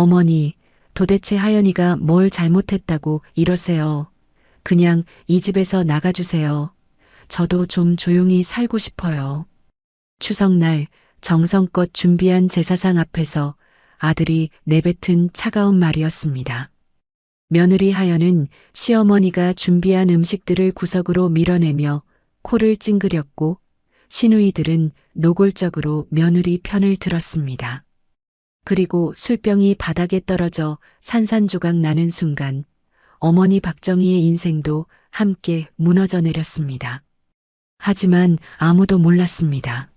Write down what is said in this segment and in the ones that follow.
어머니, 도대체 하연이가 뭘 잘못했다고 이러세요. 그냥 이 집에서 나가주세요. 저도 좀 조용히 살고 싶어요. 추석날 정성껏 준비한 제사상 앞에서 아들이 내뱉은 차가운 말이었습니다. 며느리 하연은 시어머니가 준비한 음식들을 구석으로 밀어내며 코를 찡그렸고 시누이들은 노골적으로 며느리 편을 들었습니다. 그리고 술병이 바닥에 떨어져 산산조각 나는 순간 어머니 박정희의 인생도 함께 무너져 내렸습니다. 하지만 아무도 몰랐습니다.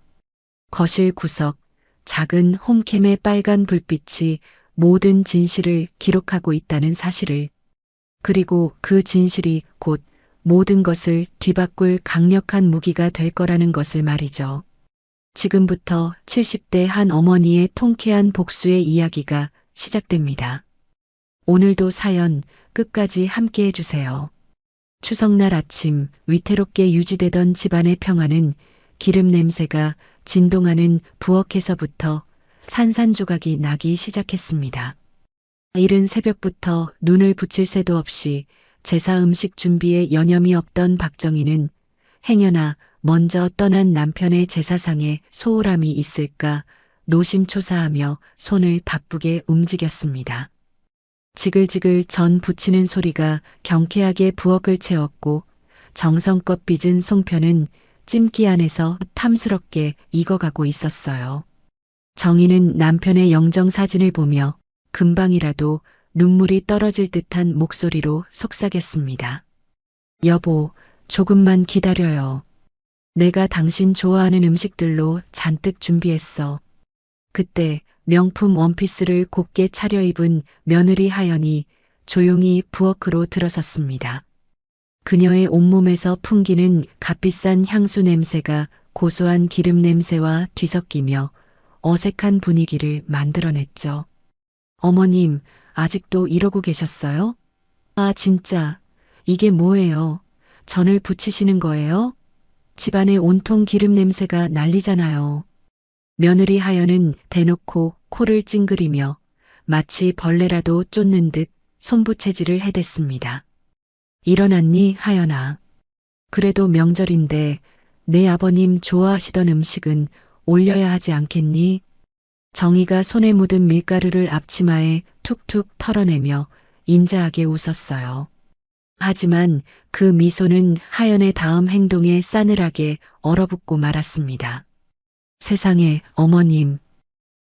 거실 구석, 작은 홈캠의 빨간 불빛이 모든 진실을 기록하고 있다는 사실을, 그리고 그 진실이 곧 모든 것을 뒤바꿀 강력한 무기가 될 거라는 것을 말이죠. 지금부터 70대 한 어머니의 통쾌한 복수의 이야기가 시작됩니다. 오늘도 사연 끝까지 함께 해주세요. 추석날 아침 위태롭게 유지되던 집안의 평화는 기름 냄새가 진동하는 부엌에서부터 산산조각이 나기 시작했습니다. 이른 새벽부터 눈을 붙일 새도 없이 제사 음식 준비에 여념이 없던 박정희는 행여나 먼저 떠난 남편의 제사상에 소홀함이 있을까 노심초사하며 손을 바쁘게 움직였습니다. 지글지글 전 부치는 소리가 경쾌하게 부엌을 채웠고 정성껏 빚은 송편은 찜기 안에서 탐스럽게 익어가고 있었어요. 정희는 남편의 영정사진을 보며 금방이라도 눈물이 떨어질 듯한 목소리로 속삭였습니다. 여보, 조금만 기다려요. 내가 당신 좋아하는 음식들로 잔뜩 준비했어. 그때 명품 원피스를 곱게 차려입은 며느리 하연이 조용히 부엌으로 들어섰습니다. 그녀의 온몸에서 풍기는 값비싼 향수 냄새가 고소한 기름 냄새와 뒤섞이며 어색한 분위기를 만들어냈죠. 어머님, 아직도 이러고 계셨어요? 아, 진짜. 이게 뭐예요? 전을 부치시는 거예요? 집안에 온통 기름 냄새가 난리잖아요. 며느리 하연은 대놓고 코를 찡그리며 마치 벌레라도 쫓는 듯 손부채질을 해댔습니다. 일어났니, 하연아. 그래도 명절인데 내 아버님 좋아하시던 음식은 올려야 하지 않겠니? 정희가 손에 묻은 밀가루를 앞치마에 툭툭 털어내며 인자하게 웃었어요. 하지만 그 미소는 하연의 다음 행동에 싸늘하게 얼어붙고 말았습니다. 세상에, 어머님.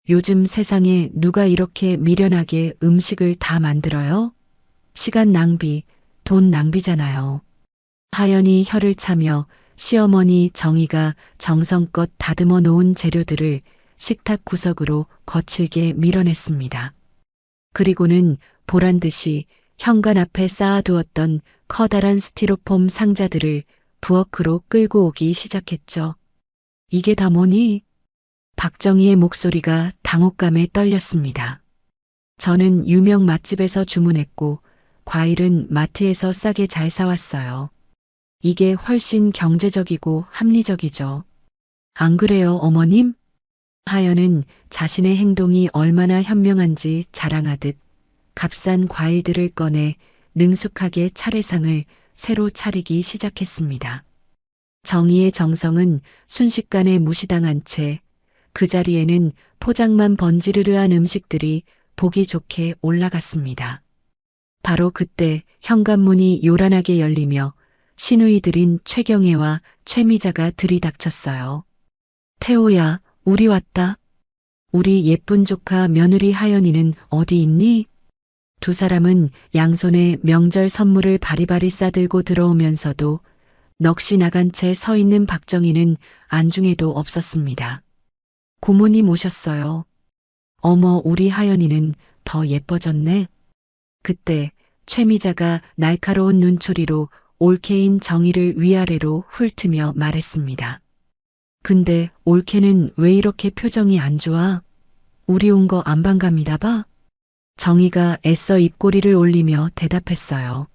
요즘 세상에 누가 이렇게 미련하게 음식을 다 만들어요? 시간 낭비, 돈 낭비잖아요. 하연이 혀를 차며 시어머니 정희가 정성껏 다듬어 놓은 재료들을 식탁 구석으로 거칠게 밀어냈습니다. 그리고는 보란듯이 현관 앞에 쌓아두었던 커다란 스티로폼 상자들을 부엌으로 끌고 오기 시작했죠. 이게 다 뭐니? 박정희의 목소리가 당혹감에 떨렸습니다. 저는 유명 맛집에서 주문했고 과일은 마트에서 싸게 잘 사왔어요. 이게 훨씬 경제적이고 합리적이죠. 안 그래요, 어머님? 하연은 자신의 행동이 얼마나 현명한지 자랑하듯 값싼 과일들을 꺼내 능숙하게 차례상을 새로 차리기 시작했습니다. 정희의 정성은 순식간에 무시당한 채 그 자리에는 포장만 번지르르한 음식들이 보기 좋게 올라갔습니다. 바로 그때 현관문이 요란하게 열리며 시누이들인 최경애와 최미자가 들이닥쳤어요. 태호야, 우리 왔다. 우리 예쁜 조카 며느리 하연이는 어디 있니? 두 사람은 양손에 명절 선물을 바리바리 싸들고 들어오면서도 넋이 나간 채 서 있는 박정희는 안중에도 없었습니다. 고모님 오셨어요. 어머, 우리 하연이는 더 예뻐졌네. 그때 최미자가 날카로운 눈초리로 올케인 정희를 위아래로 훑으며 말했습니다. 근데 올케는 왜 이렇게 표정이 안 좋아? 우리 온 거 안 반갑니다 봐? 정희가 애써 입꼬리를 올리며 대답했어요.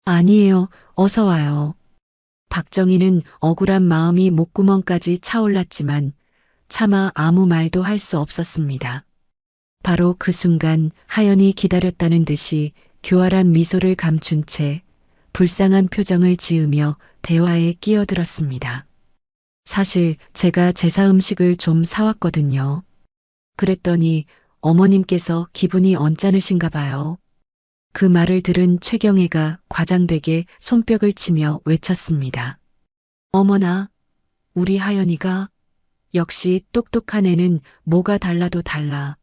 아니에요. 어서 와요. 박정희는 억울한 마음이 목구멍까지 차올랐지만 차마 아무 말도 할 수 없었습니다. 바로 그 순간 하연이 기다렸다는 듯이 교활한 미소를 감춘 채 불쌍한 표정을 지으며 대화에 끼어들었습니다. 사실 제가 제사 음식을 좀 사왔거든요. 그랬더니 어머님께서 기분이 언짢으신가 봐요. 그 말을 들은 최경애가 과장되게 손뼉을 치며 외쳤습니다. 어머나, 우리 하연이가 역시 똑똑한 애는 뭐가 달라도 달라.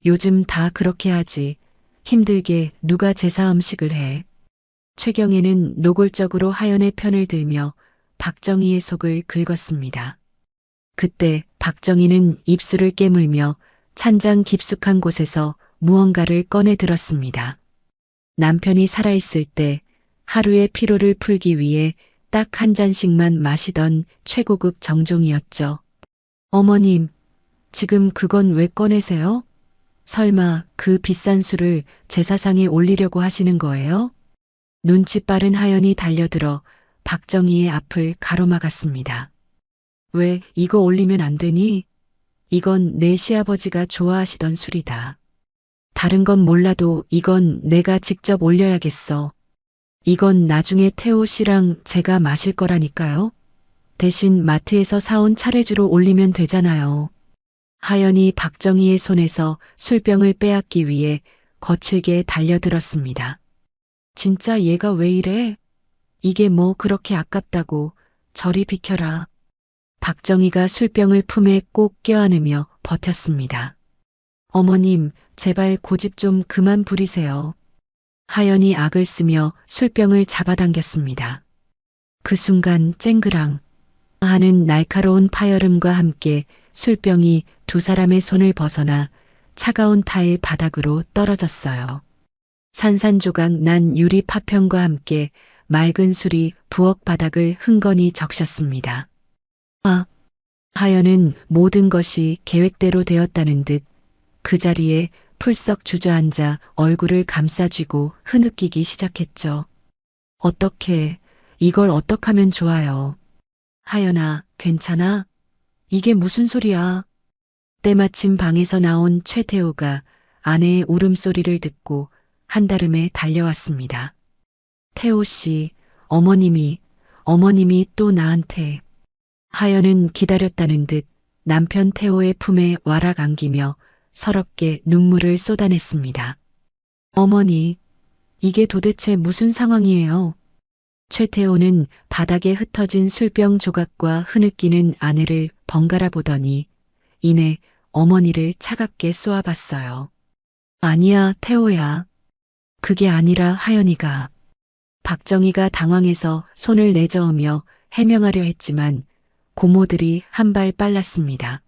요즘 다 그렇게 하지. 힘들게 누가 제사 음식을 해. 최경애는 노골적으로 하연의 편을 들며 박정희의 속을 긁었습니다. 그때 박정희는 입술을 깨물며 찬장 깊숙한 곳에서 무언가를 꺼내 들었습니다. 남편이 살아있을 때 하루의 피로를 풀기 위해 딱 한 잔씩만 마시던 최고급 정종이었죠. 어머님, 지금 그건 왜 꺼내세요? 설마 그 비싼 술을 제사상에 올리려고 하시는 거예요? 눈치 빠른 하연이 달려들어 박정희의 앞을 가로막았습니다. 왜 이거 올리면 안 되니? 이건 내 시아버지가 좋아하시던 술이다. 다른 건 몰라도 이건 내가 직접 올려야겠어. 이건 나중에 태호 씨랑 제가 마실 거라니까요. 대신 마트에서 사온 차례주로 올리면 되잖아요. 하연이 박정희의 손에서 술병을 빼앗기 위해 거칠게 달려들었습니다. 진짜 얘가 왜 이래? 이게 뭐 그렇게 아깝다고. 저리 비켜라. 박정희가 술병을 품에 꼭 껴안으며 버텼습니다. 어머님, 제발 고집 좀 그만 부리세요. 하연이 악을 쓰며 술병을 잡아당겼습니다. 그 순간 쨍그랑 하는 날카로운 파열음과 함께 술병이 두 사람의 손을 벗어나 차가운 타일 바닥으로 떨어졌어요. 산산조각 난 유리 파편과 함께 맑은 술이 부엌 바닥을 흥건히 적셨습니다. 하연은 모든 것이 계획대로 되었다는 듯 그 자리에 풀썩 주저앉아 얼굴을 감싸쥐고 흐느끼기 시작했죠. 이걸 어떡하면 좋아요. 하연아, 괜찮아? 이게 무슨 소리야? 때마침 방에서 나온 최태호가 아내의 울음소리를 듣고 한달음에 달려왔습니다. 태호 씨, 어머님이 또 나한테. 하연은 기다렸다는 듯 남편 태호의 품에 와락 안기며 서럽게 눈물을 쏟아냈습니다. 어머니, 이게 도대체 무슨 상황이에요? 최태호는 바닥에 흩어진 술병 조각과 흐느끼는 아내를 번갈아 보더니 이내 어머니를 차갑게 쏘아봤어요. 아니야, 태호야. 그게 아니라 하연이가. 박정희가 당황해서 손을 내저으며 해명하려 했지만 고모들이 한 발 빨랐습니다.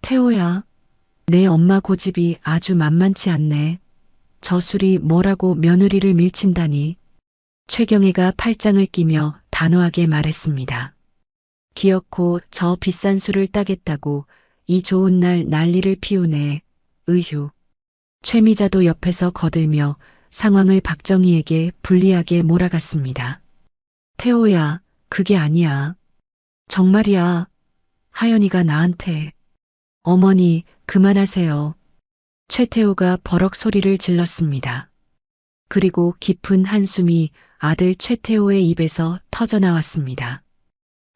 태호야, 내 엄마 고집이 아주 만만치 않네. 저 술이 뭐라고 며느리를 밀친다니. 최경애가 팔짱을 끼며 단호하게 말했습니다. 기어코 저 비싼 술을 따겠다고 이 좋은 날 난리를 피우네. 의휴. 최미자도 옆에서 거들며 상황을 박정희에게 불리하게 몰아갔습니다. 태호야, 그게 아니야. 정말이야. 하연이가 나한테. 어머니, 그만하세요. 최태호가 버럭 소리를 질렀습니다. 그리고 깊은 한숨이 아들 최태호의 입에서 터져나왔습니다.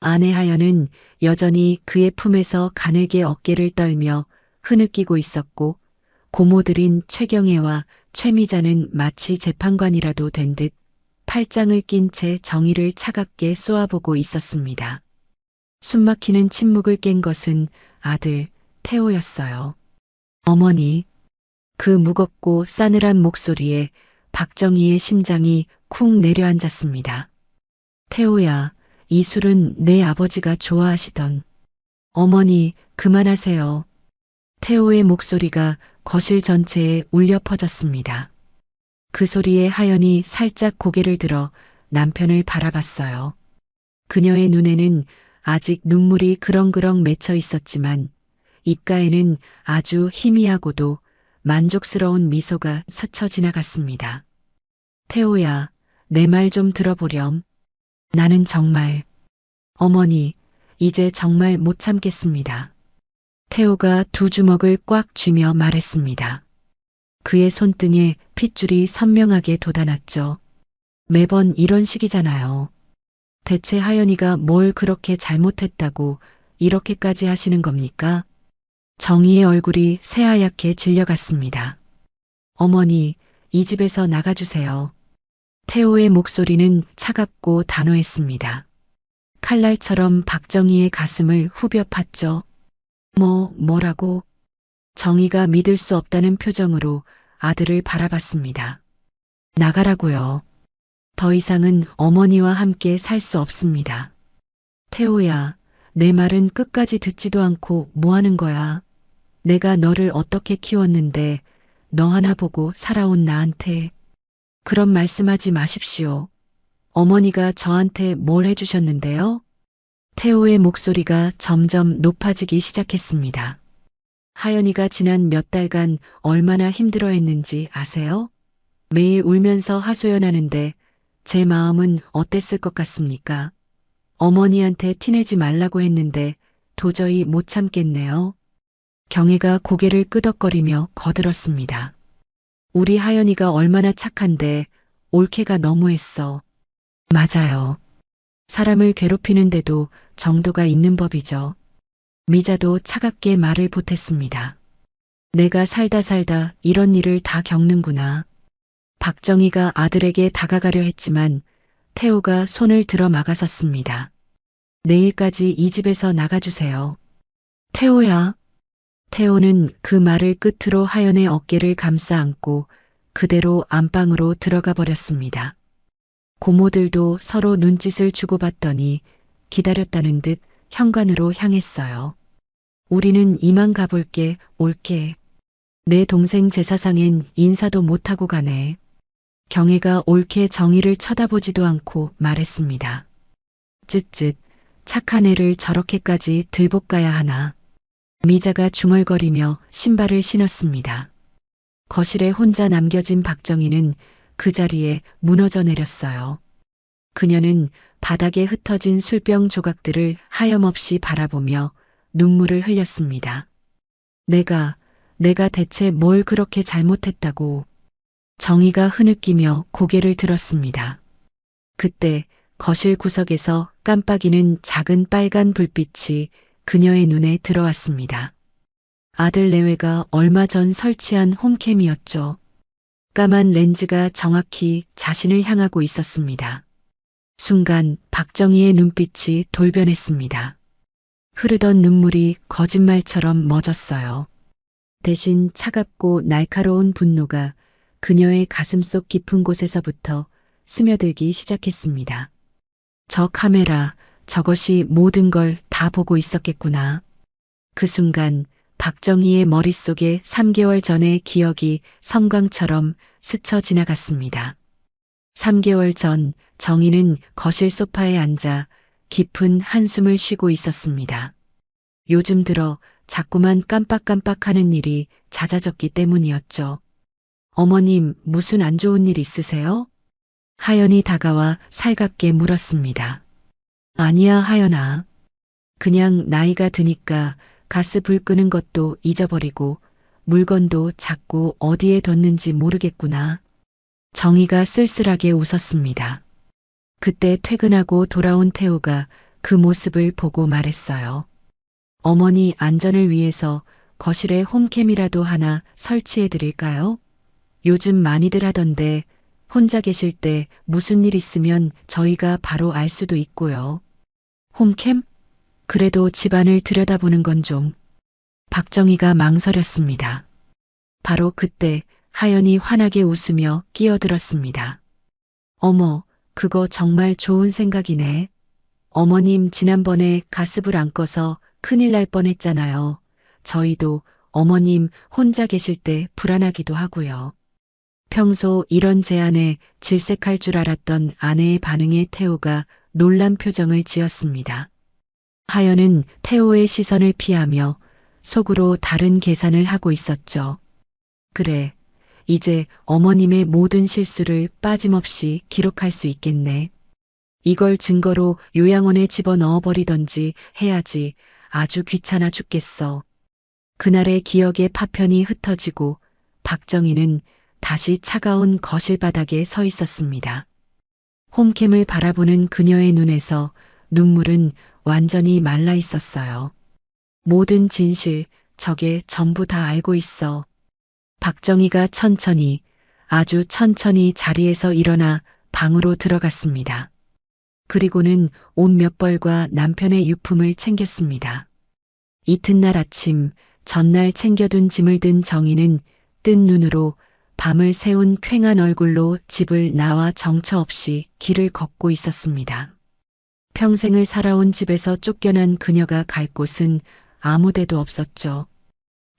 아내 하연은 여전히 그의 품에서 가늘게 어깨를 떨며 흐느끼고 있었고 고모들인 최경애와 최미자는 마치 재판관이라도 된 듯 팔짱을 낀 채 정의를 차갑게 쏘아보고 있었습니다. 숨막히는 침묵을 깬 것은 아들 태호였어요. 어머니, 그 무겁고 싸늘한 목소리에 박정희의 심장이 쿵 내려앉았습니다. 태호야, 이 술은 내 아버지가 좋아하시던. 어머니, 그만하세요. 태호의 목소리가 거실 전체에 울려 퍼졌습니다. 그 소리에 하연이 살짝 고개를 들어 남편을 바라봤어요. 그녀의 눈에는 아직 눈물이 그렁그렁 맺혀 있었지만 입가에는 아주 희미하고도 만족스러운 미소가 스쳐 지나갔습니다. 태호야, 내 말 좀 들어보렴. 나는 정말. 어머니, 이제 정말 못 참겠습니다. 태호가 두 주먹을 꽉 쥐며 말했습니다. 그의 손등에 핏줄이 선명하게 돋아났죠. 매번 이런 식이잖아요. 대체 하연이가 뭘 그렇게 잘못했다고 이렇게까지 하시는 겁니까? 정희의 얼굴이 새하얗게 질려갔습니다. 어머니, 이 집에서 나가주세요. 태호의 목소리는 차갑고 단호했습니다. 칼날처럼 박정희의 가슴을 후벼 팠죠. 뭐라고? 정희가 믿을 수 없다는 표정으로 아들을 바라봤습니다. 나가라고요. 더 이상은 어머니와 함께 살 수 없습니다. 태호야, 내 말은 끝까지 듣지도 않고 뭐 하는 거야? 내가 너를 어떻게 키웠는데 너 하나 보고 살아온 나한테 그런 말씀하지 마십시오. 어머니가 저한테 뭘 해주셨는데요? 태호의 목소리가 점점 높아지기 시작했습니다. 하연이가 지난 몇 달간 얼마나 힘들어했는지 아세요? 매일 울면서 하소연하는데 제 마음은 어땠을 것 같습니까? 어머니한테 티내지 말라고 했는데 도저히 못 참겠네요. 경혜가 고개를 끄덕거리며 거들었습니다. 우리 하연이가 얼마나 착한데 올케가 너무했어. 맞아요. 사람을 괴롭히는데도 정도가 있는 법이죠. 미자도 차갑게 말을 보탰습니다. 내가 살다 이런 일을 다 겪는구나. 박정희가 아들에게 다가가려 했지만 태호가 손을 들어 막아섰습니다. 내일까지 이 집에서 나가주세요. 태호야. 태호는 그 말을 끝으로 하연의 어깨를 감싸 안고 그대로 안방으로 들어가 버렸습니다. 고모들도 서로 눈짓을 주고받더니 기다렸다는 듯 현관으로 향했어요. 우리는 이만 가볼게, 올게. 내 동생 제사상엔 인사도 못하고 가네. 경혜가 옳게 정희를 쳐다보지도 않고 말했습니다. 쯧쯧, 착한 애를 저렇게까지 들볶아야 하나. 미자가 중얼거리며 신발을 신었습니다. 거실에 혼자 남겨진 박정희는 그 자리에 무너져 내렸어요. 그녀는 바닥에 흩어진 술병 조각들을 하염없이 바라보며 눈물을 흘렸습니다. 내가 대체 뭘 그렇게 잘못했다고. 정희가 흐느끼며 고개를 들었습니다. 그때 거실 구석에서 깜빡이는 작은 빨간 불빛이 그녀의 눈에 들어왔습니다. 아들 내외가 얼마 전 설치한 홈캠이었죠. 까만 렌즈가 정확히 자신을 향하고 있었습니다. 순간 박정희의 눈빛이 돌변했습니다. 흐르던 눈물이 거짓말처럼 멎었어요. 대신 차갑고 날카로운 분노가 그녀의 가슴속 깊은 곳에서부터 스며들기 시작했습니다. 저 카메라, 저것이 모든 걸 다 보고 있었겠구나. 그 순간 박정희의 머릿속에 3개월 전의 기억이 섬광처럼 스쳐 지나갔습니다. 3개월 전 정희는 거실 소파에 앉아 깊은 한숨을 쉬고 있었습니다. 요즘 들어 자꾸만 깜빡깜빡하는 일이 잦아졌기 때문이었죠. 어머님, 무슨 안 좋은 일 있으세요? 하연이 다가와 살갑게 물었습니다. 아니야, 하연아. 그냥 나이가 드니까 가스 불 끄는 것도 잊어버리고 물건도 자꾸 어디에 뒀는지 모르겠구나. 정희가 쓸쓸하게 웃었습니다. 그때 퇴근하고 돌아온 태호가 그 모습을 보고 말했어요. 어머니 안전을 위해서 거실에 홈캠이라도 하나 설치해 드릴까요? 요즘 많이들 하던데 혼자 계실 때 무슨 일 있으면 저희가 바로 알 수도 있고요. 홈캠? 그래도 집안을 들여다보는 건 좀. 박정희가 망설였습니다. 바로 그때 하연이 환하게 웃으며 끼어들었습니다. 어머, 그거 정말 좋은 생각이네. 어머님 지난번에 가스불 안 꺼서 큰일 날 뻔했잖아요. 저희도 어머님 혼자 계실 때 불안하기도 하고요. 평소 이런 제안에 질색할 줄 알았던 아내의 반응에 태호가 놀란 표정을 지었습니다. 하연은 태호의 시선을 피하며 속으로 다른 계산을 하고 있었죠. 그래, 이제 어머님의 모든 실수를 빠짐없이 기록할 수 있겠네. 이걸 증거로 요양원에 집어넣어 버리던지 해야지. 아주 귀찮아 죽겠어. 그날의 기억의 파편이 흩어지고 박정희는 다시 차가운 거실 바닥에 서 있었습니다. 홈캠을 바라보는 그녀의 눈에서 눈물은 완전히 말라 있었어요. 모든 진실, 저게 전부 다 알고 있어. 박정희가 천천히, 아주 천천히 자리에서 일어나 방으로 들어갔습니다. 그리고는 옷 몇 벌과 남편의 유품을 챙겼습니다. 이튿날 아침, 전날 챙겨둔 짐을 든 정희는 뜬 눈으로 밤을 새운 퀭한 얼굴로 집을 나와 정처 없이 길을 걷고 있었습니다. 평생을 살아온 집에서 쫓겨난 그녀가 갈 곳은 아무 데도 없었죠.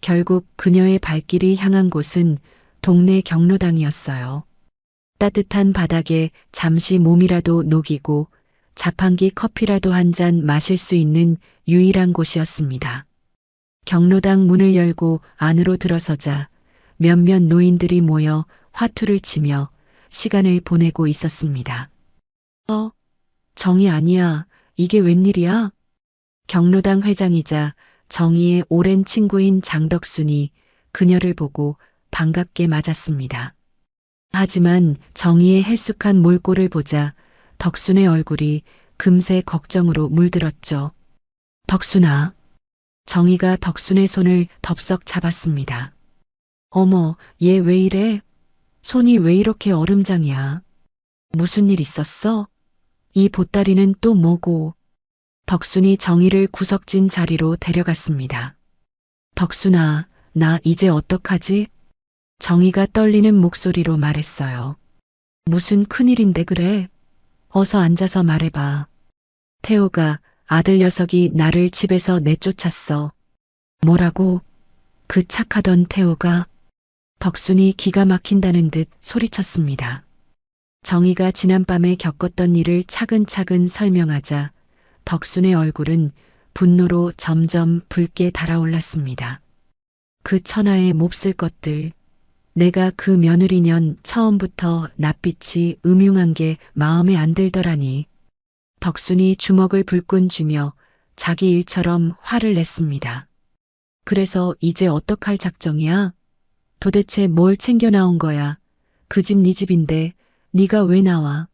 결국 그녀의 발길이 향한 곳은 동네 경로당이었어요. 따뜻한 바닥에 잠시 몸이라도 녹이고 자판기 커피라도 한 잔 마실 수 있는 유일한 곳이었습니다. 경로당 문을 열고 안으로 들어서자 몇몇 노인들이 모여 화투를 치며 시간을 보내고 있었습니다. 정이 아니야. 이게 웬일이야? 경로당 회장이자 정희의 오랜 친구인 장덕순이 그녀를 보고 반갑게 맞았습니다. 하지만 정희의 헬쑥한 몰골을 보자 덕순의 얼굴이 금세 걱정으로 물들었죠. 덕순아. 정희가 덕순의 손을 덥석 잡았습니다. 어머, 얘 왜 이래? 손이 왜 이렇게 얼음장이야? 무슨 일 있었어? 이 보따리는 또 뭐고? 덕순이 정희를 구석진 자리로 데려갔습니다. 덕순아, 나 이제 어떡하지? 정희가 떨리는 목소리로 말했어요. 무슨 큰일인데 그래? 어서 앉아서 말해봐. 태호가 아들 녀석이 나를 집에서 내쫓았어. 뭐라고? 그 착하던 태호가? 덕순이 기가 막힌다는 듯 소리쳤습니다. 정희가 지난밤에 겪었던 일을 차근차근 설명하자 덕순의 얼굴은 분노로 점점 붉게 달아올랐습니다. 그 천하의 몹쓸 것들. 내가 그 며느리년 처음부터 낯빛이 음흉한 게 마음에 안 들더라니. 덕순이 주먹을 불끈 쥐며 자기 일처럼 화를 냈습니다. 그래서 이제 어떡할 작정이야? 도대체 뭘 챙겨 나온 거야? 그 집 네 집인데 네가 왜 나와?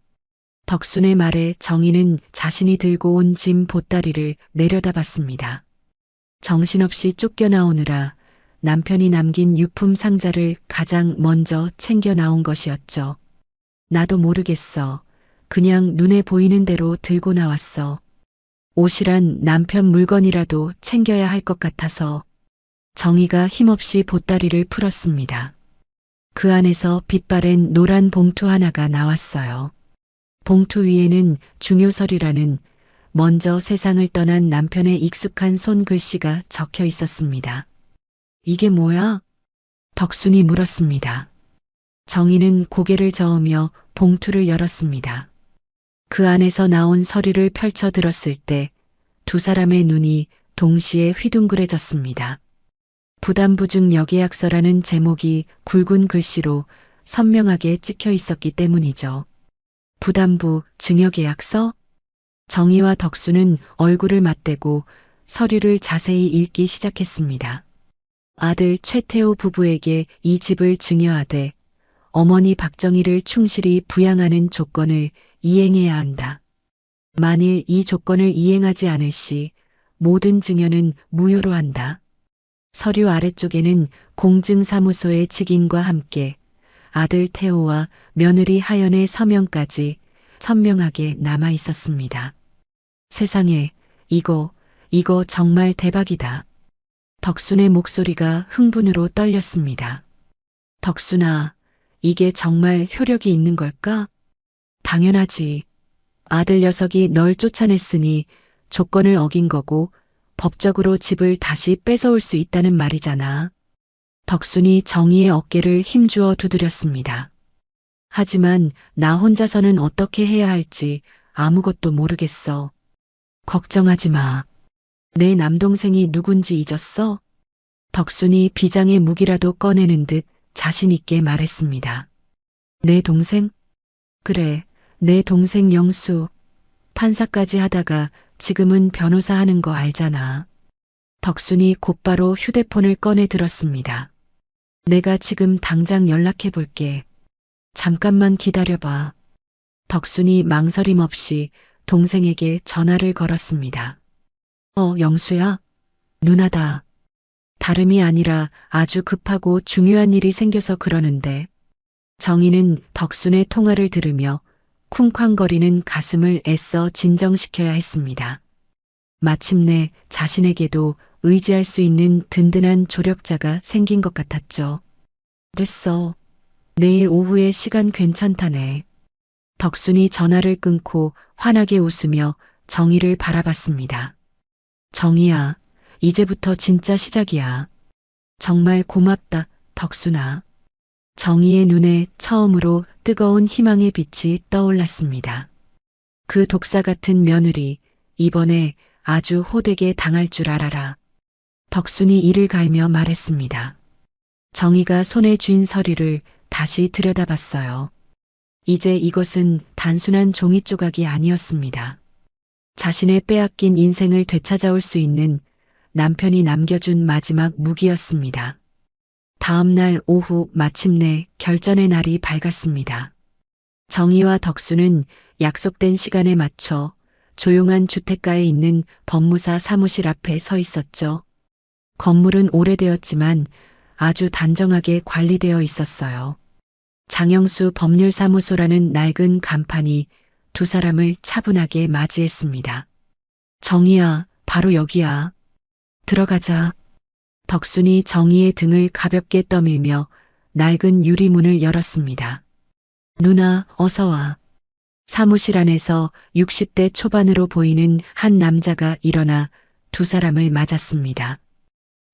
덕순의 말에 정희는 자신이 들고 온 짐 보따리를 내려다봤습니다. 정신없이 쫓겨나오느라 남편이 남긴 유품 상자를 가장 먼저 챙겨 나온 것이었죠. 나도 모르겠어. 그냥 눈에 보이는 대로 들고 나왔어. 옷이란 남편 물건이라도 챙겨야 할 것 같아서. 정희가 힘없이 보따리를 풀었습니다. 그 안에서 빛바랜 노란 봉투 하나가 나왔어요. 봉투 위에는 중요 서류라는 먼저 세상을 떠난 남편의 익숙한 손글씨가 적혀 있었습니다. 이게 뭐야? 덕순이 물었습니다. 정희는 고개를 저으며 봉투를 열었습니다. 그 안에서 나온 서류를 펼쳐 들었을 때 두 사람의 눈이 동시에 휘둥그레졌습니다. 부담부증 여계약서라는 제목이 굵은 글씨로 선명하게 찍혀 있었기 때문이죠. 부담부 증여계약서? 정희와 덕수는 얼굴을 맞대고 서류를 자세히 읽기 시작했습니다. 아들 최태호 부부에게 이 집을 증여하되 어머니 박정희를 충실히 부양하는 조건을 이행해야 한다. 만일 이 조건을 이행하지 않을 시 모든 증여는 무효로 한다. 서류 아래쪽에는 공증사무소의 직인과 함께 아들 태호와 며느리 하연의 서명까지 선명하게 남아 있었습니다. 세상에, 이거 정말 대박이다. 덕순의 목소리가 흥분으로 떨렸습니다. 덕순아, 이게 정말 효력이 있는 걸까? 당연하지. 아들 녀석이 널 쫓아냈으니 조건을 어긴 거고 법적으로 집을 다시 뺏어올 수 있다는 말이잖아. 덕순이 정희의 어깨를 힘주어 두드렸습니다. 하지만 나 혼자서는 어떻게 해야 할지 아무것도 모르겠어. 걱정하지 마. 내 남동생이 누군지 잊었어? 덕순이 비장의 무기라도 꺼내는 듯 자신 있게 말했습니다. 내 동생? 그래, 내 동생 영수. 판사까지 하다가 지금은 변호사 하는 거 알잖아. 덕순이 곧바로 휴대폰을 꺼내 들었습니다. 내가 지금 당장 연락해 볼게. 잠깐만 기다려봐. 덕순이 망설임 없이 동생에게 전화를 걸었습니다. 영수야? 누나다. 다름이 아니라 아주 급하고 중요한 일이 생겨서 그러는데. 정희는 덕순의 통화를 들으며 쿵쾅거리는 가슴을 애써 진정시켜야 했습니다. 마침내 자신에게도 의지할 수 있는 든든한 조력자가 생긴 것 같았죠. 됐어. 내일 오후에 시간 괜찮다네. 덕순이 전화를 끊고 환하게 웃으며 정희를 바라봤습니다. 정희야, 이제부터 진짜 시작이야. 정말 고맙다, 덕순아. 정희의 눈에 처음으로 뜨거운 희망의 빛이 떠올랐습니다. 그 독사 같은 며느리, 이번에 아주 호되게 당할 줄 알아라. 덕순이 이를 갈며 말했습니다. 정희가 손에 쥔 서류를 다시 들여다봤어요. 이제 이것은 단순한 종이 조각이 아니었습니다. 자신의 빼앗긴 인생을 되찾아올 수 있는 남편이 남겨준 마지막 무기였습니다. 다음 날 오후 마침내 결전의 날이 밝았습니다. 정희와 덕수는 약속된 시간에 맞춰 조용한 주택가에 있는 법무사 사무실 앞에 서 있었죠. 건물은 오래되었지만 아주 단정하게 관리되어 있었어요. 장영수 법률사무소라는 낡은 간판이 두 사람을 차분하게 맞이했습니다. 정희야, 바로 여기야. 들어가자. 덕순이 정희의 등을 가볍게 떠밀며 낡은 유리문을 열었습니다. 누나, 어서 와. 사무실 안에서 60대 초반으로 보이는 한 남자가 일어나 두 사람을 맞았습니다.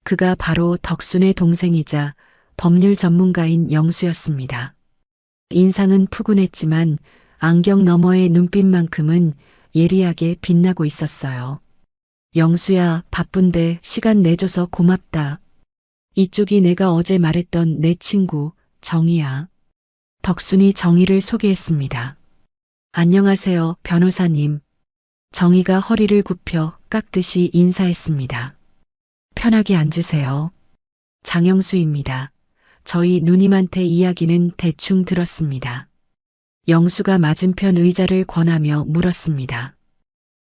그가 바로 덕순의 동생이자 법률 전문가인 영수였습니다. 인상은 푸근했지만 안경 너머의 눈빛만큼은 예리하게 빛나고 있었어요. 영수야, 바쁜데 시간 내줘서 고맙다. 이쪽이 내가 어제 말했던 내 친구 정희야. 덕순이 정희를 소개했습니다. 안녕하세요, 변호사님. 정희가 허리를 굽혀 깎듯이 인사했습니다. 편하게 앉으세요. 장영수입니다. 저희 누님한테 이야기는 대충 들었습니다. 영수가 맞은편 의자를 권하며 물었습니다.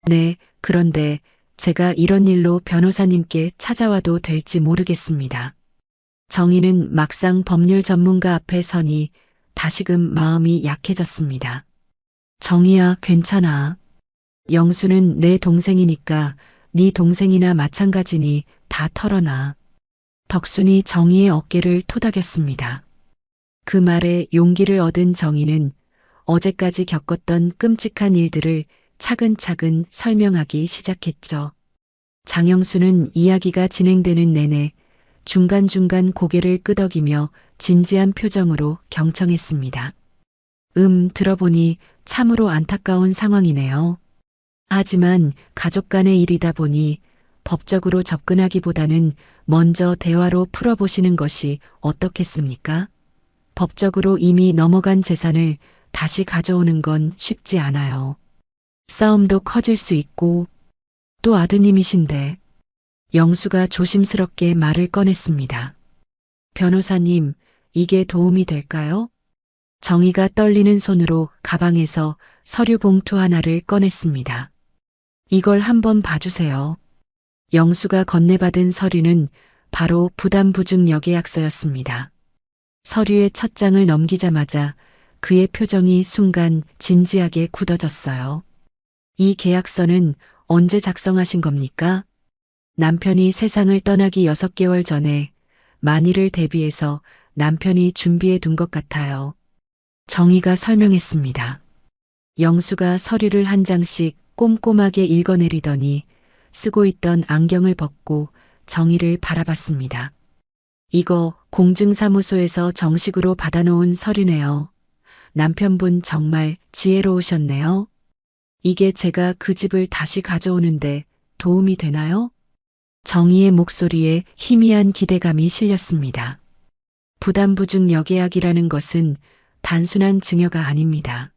네, 그런데 제가 이런 일로 변호사님께 찾아와도 될지 모르겠습니다. 정희는 막상 법률 전문가 앞에 서니 다시금 마음이 약해졌습니다. 정희야, 괜찮아. 영수는 내 동생이니까 네 동생이나 마찬가지니 다 털어놔. 덕순이 정희의 어깨를 토닥였습니다. 그 말에 용기를 얻은 정희는 어제까지 겪었던 끔찍한 일들을 차근차근 설명하기 시작했죠. 장영수는 이야기가 진행되는 내내 중간중간 고개를 끄덕이며 진지한 표정으로 경청했습니다. 들어보니 참으로 안타까운 상황이네요. 하지만 가족 간의 일이다 보니 법적으로 접근하기보다는 먼저 대화로 풀어보시는 것이 어떻겠습니까? 법적으로 이미 넘어간 재산을 다시 가져오는 건 쉽지 않아요. 싸움도 커질 수 있고 또 아드님이신데. 영수가 조심스럽게 말을 꺼냈습니다. 변호사님, 이게 도움이 될까요? 정희가 떨리는 손으로 가방에서 서류 봉투 하나를 꺼냈습니다. 이걸 한번 봐주세요. 영수가 건네받은 서류는 바로 부담부증여계약서였습니다. 서류의 첫 장을 넘기자마자 그의 표정이 순간 진지하게 굳어졌어요. 이 계약서는 언제 작성하신 겁니까? 남편이 세상을 떠나기 6개월 전에 만일을 대비해서 남편이 준비해 둔 것 같아요. 정희가 설명했습니다. 영수가 서류를 한 장씩 꼼꼼하게 읽어내리더니 쓰고 있던 안경을 벗고 정희를 바라봤습니다. 이거 공증사무소에서 정식으로 받아놓은 서류네요. 남편분 정말 지혜로우셨네요. 이게 제가 그 집을 다시 가져오는데 도움이 되나요? 정희의 목소리에 희미한 기대감이 실렸습니다. 부담부증여계약이라는 것은 단순한 증여가 아닙니다.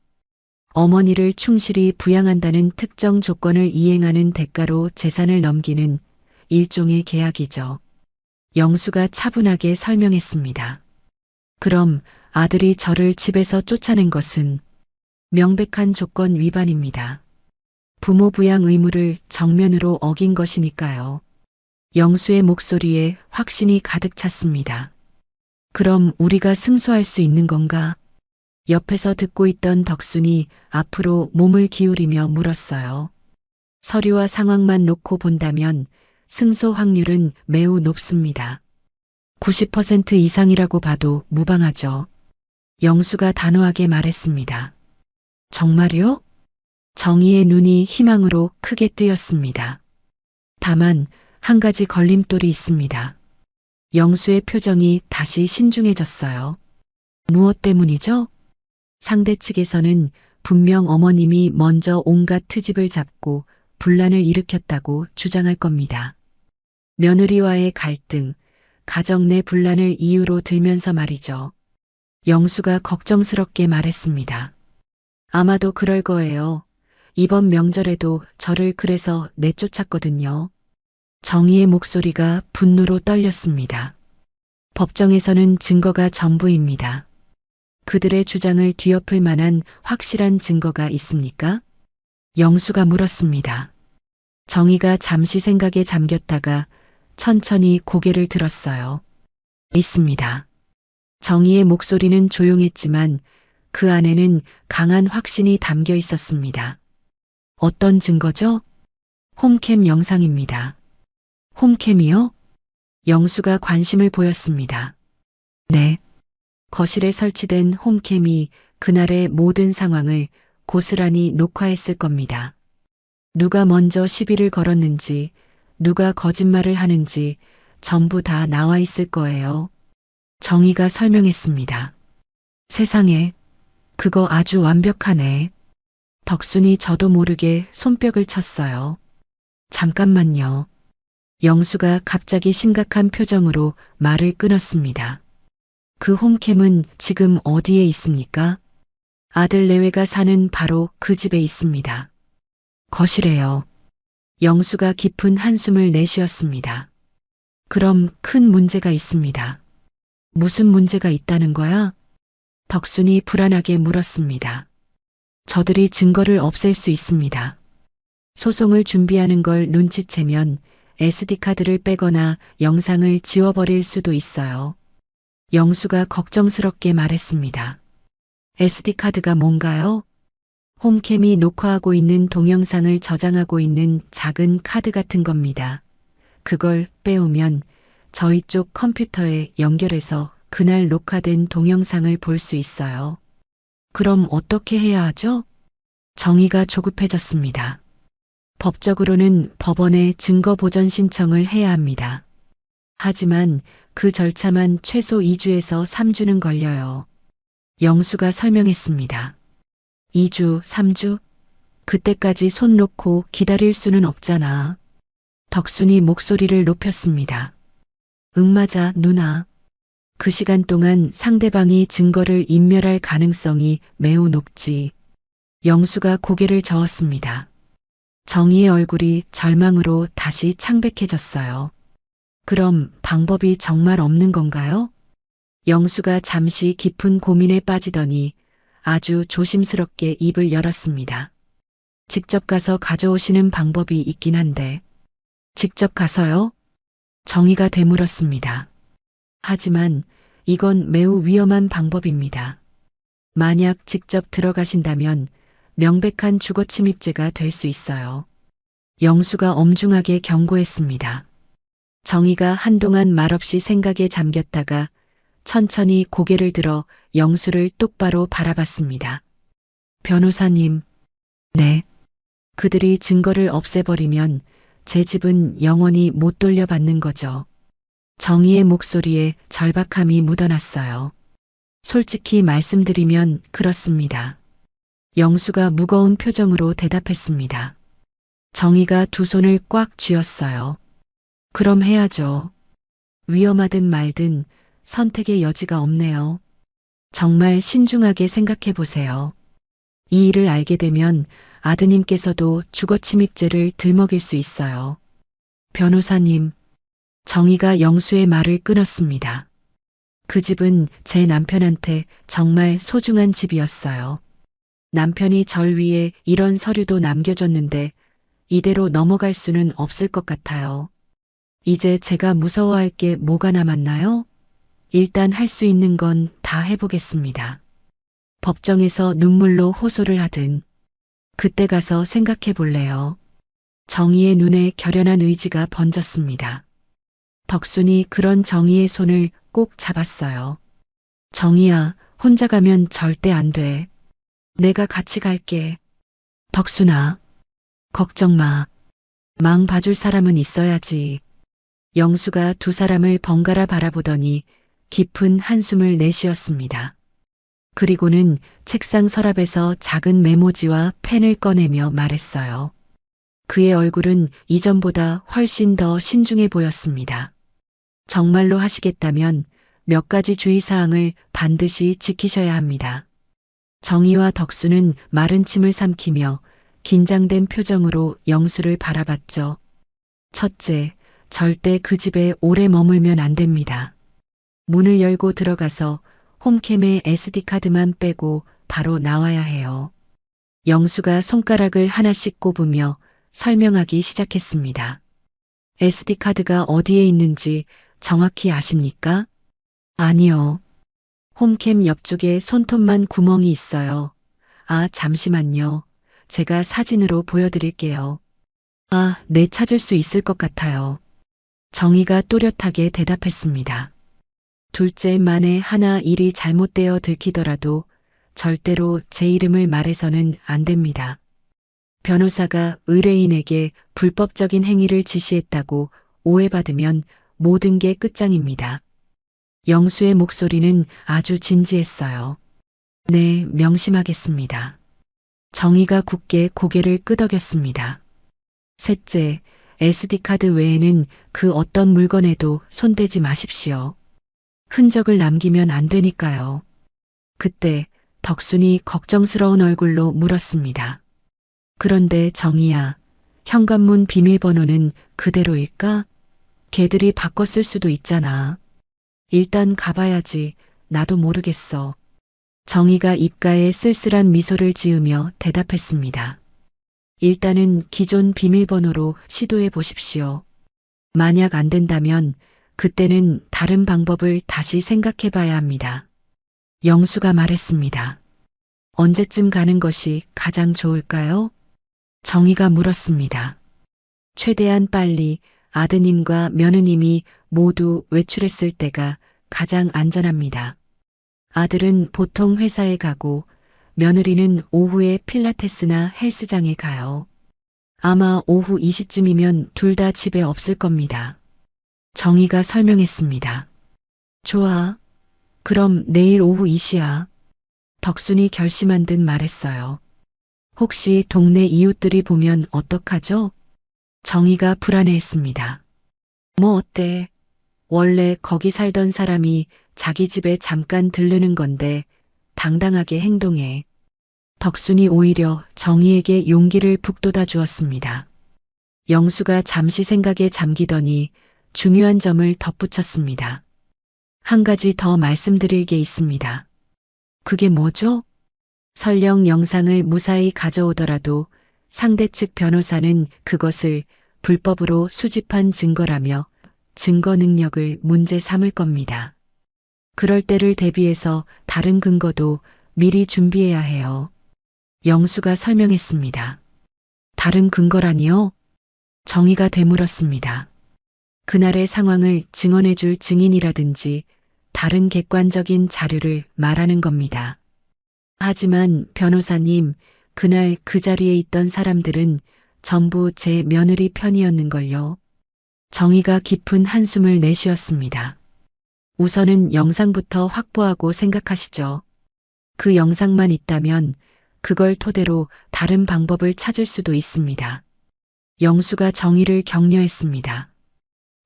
어머니를 충실히 부양한다는 특정 조건을 이행하는 대가로 재산을 넘기는 일종의 계약이죠. 영수가 차분하게 설명했습니다. 그럼 아들이 저를 집에서 쫓아낸 것은 명백한 조건 위반입니다. 부모 부양 의무를 정면으로 어긴 것이니까요. 영수의 목소리에 확신이 가득 찼습니다. 그럼 우리가 승소할 수 있는 건가? 옆에서 듣고 있던 덕순이 앞으로 몸을 기울이며 물었어요. 서류와 상황만 놓고 본다면 승소 확률은 매우 높습니다. 90% 이상이라고 봐도 무방하죠. 영수가 단호하게 말했습니다. 정말요? 정희의 눈이 희망으로 크게 뜨였습니다. 다만 한 가지 걸림돌이 있습니다. 영수의 표정이 다시 신중해졌어요. 무엇 때문이죠? 상대 측에서는 분명 어머님이 먼저 온갖 트집을 잡고 분란을 일으켰다고 주장할 겁니다. 며느리와의 갈등, 가정 내 분란을 이유로 들면서 말이죠. 영수가 걱정스럽게 말했습니다. 아마도 그럴 거예요. 이번 명절에도 저를 그래서 내쫓았거든요. 정희의 목소리가 분노로 떨렸습니다. 법정에서는 증거가 전부입니다. 그들의 주장을 뒤엎을 만한 확실한 증거가 있습니까? 영수가 물었습니다. 정희가 잠시 생각에 잠겼다가 천천히 고개를 들었어요. 있습니다. 정희의 목소리는 조용했지만 그 안에는 강한 확신이 담겨 있었습니다. 어떤 증거죠? 홈캠 영상입니다. 홈캠이요? 영수가 관심을 보였습니다. 네. 거실에 설치된 홈캠이 그날의 모든 상황을 고스란히 녹화했을 겁니다. 누가 먼저 시비를 걸었는지, 누가 거짓말을 하는지 전부 다 나와 있을 거예요. 정희가 설명했습니다. 세상에, 그거 아주 완벽하네. 덕순이 저도 모르게 손뼉을 쳤어요. 잠깐만요. 영수가 갑자기 심각한 표정으로 말을 끊었습니다. 그 홈캠은 지금 어디에 있습니까? 아들 내외가 사는 바로 그 집에 있습니다. 거실에요. 영수가 깊은 한숨을 내쉬었습니다. 그럼 큰 문제가 있습니다. 무슨 문제가 있다는 거야? 덕순이 불안하게 물었습니다. 저들이 증거를 없앨 수 있습니다. 소송을 준비하는 걸 눈치채면 SD카드를 빼거나 영상을 지워버릴 수도 있어요. 영수가 걱정스럽게 말했습니다. SD카드가 뭔가요? 홈캠이 녹화하고 있는 동영상을 저장하고 있는 작은 카드 같은 겁니다. 그걸 빼오면 저희 쪽 컴퓨터에 연결해서 그날 녹화된 동영상을 볼 수 있어요. 그럼 어떻게 해야 하죠? 정희가 조급해졌습니다. 법적으로는 법원에 증거 보전 신청을 해야 합니다. 하지만 그 절차만 최소 2주에서 3주는 걸려요. 영수가 설명했습니다. 2주, 3주? 그때까지 손 놓고 기다릴 수는 없잖아. 덕순이 목소리를 높였습니다. 응 맞아, 누나. 그 시간 동안 상대방이 증거를 인멸할 가능성이 매우 높지. 영수가 고개를 저었습니다. 정희의 얼굴이 절망으로 다시 창백해졌어요. 그럼 방법이 정말 없는 건가요? 영수가 잠시 깊은 고민에 빠지더니 아주 조심스럽게 입을 열었습니다. 직접 가서 가져오시는 방법이 있긴 한데. 직접 가서요? 정희가 되물었습니다. 하지만 이건 매우 위험한 방법입니다. 만약 직접 들어가신다면 명백한 주거침입죄가 될 수 있어요. 영수가 엄중하게 경고했습니다. 정희가 한동안 말없이 생각에 잠겼다가 천천히 고개를 들어 영수를 똑바로 바라봤습니다. 변호사님, 네. 그들이 증거를 없애버리면 제 집은 영원히 못 돌려받는 거죠. 정희의 목소리에 절박함이 묻어났어요. 솔직히 말씀드리면 그렇습니다. 영수가 무거운 표정으로 대답했습니다. 정희가 두 손을 꽉 쥐었어요. 그럼 해야죠. 위험하든 말든 선택의 여지가 없네요. 정말 신중하게 생각해 보세요. 이 일을 알게 되면 아드님께서도 주거침입죄를 들먹일 수 있어요. 변호사님, 정희가 영수의 말을 끊었습니다. 그 집은 제 남편한테 정말 소중한 집이었어요. 남편이 절 위해 이런 서류도 남겨줬는데 이대로 넘어갈 수는 없을 것 같아요. 이제 제가 무서워할 게 뭐가 남았나요? 일단 할 수 있는 건 다 해보겠습니다. 법정에서 눈물로 호소를 하든 그때 가서 생각해 볼래요. 정희의 눈에 결연한 의지가 번졌습니다. 덕순이 그런 정희의 손을 꼭 잡았어요. 정희야, 혼자 가면 절대 안 돼. 내가 같이 갈게. 덕순아, 걱정 마. 망 봐줄 사람은 있어야지. 영수가 두 사람을 번갈아 바라보더니 깊은 한숨을 내쉬었습니다. 그리고는 책상 서랍에서 작은 메모지와 펜을 꺼내며 말했어요. 그의 얼굴은 이전보다 훨씬 더 신중해 보였습니다. 정말로 하시겠다면 몇 가지 주의사항을 반드시 지키셔야 합니다. 정희와 덕수는 마른 침을 삼키며 긴장된 표정으로 영수를 바라봤죠. 첫째, 절대 그 집에 오래 머물면 안 됩니다. 문을 열고 들어가서 홈캠의 SD카드만 빼고 바로 나와야 해요. 영수가 손가락을 하나씩 꼽으며 설명하기 시작했습니다. SD카드가 어디에 있는지 정확히 아십니까? 아니요. 홈캠 옆쪽에 손톱만 구멍이 있어요. 아, 잠시만요. 제가 사진으로 보여드릴게요. 아, 네, 찾을 수 있을 것 같아요. 정희가 또렷하게 대답했습니다. 둘째, 만에 하나 일이 잘못되어 들키더라도 절대로 제 이름을 말해서는 안 됩니다. 변호사가 의뢰인에게 불법적인 행위를 지시했다고 오해받으면 모든 게 끝장입니다. 영수의 목소리는 아주 진지했어요. 네, 명심하겠습니다. 정희가 굳게 고개를 끄덕였습니다. 셋째, SD카드 외에는 그 어떤 물건에도 손대지 마십시오. 흔적을 남기면 안 되니까요. 그때 덕순이 걱정스러운 얼굴로 물었습니다. 그런데 정희야, 현관문 비밀번호는 그대로일까? 걔들이 바꿨을 수도 있잖아. 일단 가봐야지. 나도 모르겠어. 정희가 입가에 쓸쓸한 미소를 지으며 대답했습니다. 일단은 기존 비밀번호로 시도해 보십시오. 만약 안 된다면 그때는 다른 방법을 다시 생각해 봐야 합니다. 영수가 말했습니다. 언제쯤 가는 것이 가장 좋을까요? 정희가 물었습니다. 최대한 빨리 아드님과 며느님이 모두 외출했을 때가 가장 안전합니다. 아들은 보통 회사에 가고 며느리는 오후에 필라테스나 헬스장에 가요. 아마 오후 2시쯤이면 둘 다 집에 없을 겁니다. 정희가 설명했습니다. 좋아. 그럼 내일 오후 2시야. 덕순이 결심한 듯 말했어요. 혹시 동네 이웃들이 보면 어떡하죠? 정희가 불안해했습니다. 뭐 어때? 원래 거기 살던 사람이 자기 집에 잠깐 들르는 건데 당당하게 행동해. 덕순이 오히려 정희에게 용기를 북돋아 주었습니다. 영수가 잠시 생각에 잠기더니 중요한 점을 덧붙였습니다. 한 가지 더 말씀드릴 게 있습니다. 그게 뭐죠? 설령 영상을 무사히 가져오더라도 상대 측 변호사는 그것을 불법으로 수집한 증거라며 증거 능력을 문제 삼을 겁니다. 그럴 때를 대비해서 다른 근거도 미리 준비해야 해요. 영수가 설명했습니다. 다른 근거라니요? 정희가 되물었습니다. 그날의 상황을 증언해줄 증인이라든지 다른 객관적인 자료를 말하는 겁니다. 하지만 변호사님, 그날 그 자리에 있던 사람들은 전부 제 며느리 편이었는걸요. 정희가 깊은 한숨을 내쉬었습니다. 우선은 영상부터 확보하고 생각하시죠. 그 영상만 있다면 그걸 토대로 다른 방법을 찾을 수도 있습니다. 영수가 정희를 격려했습니다.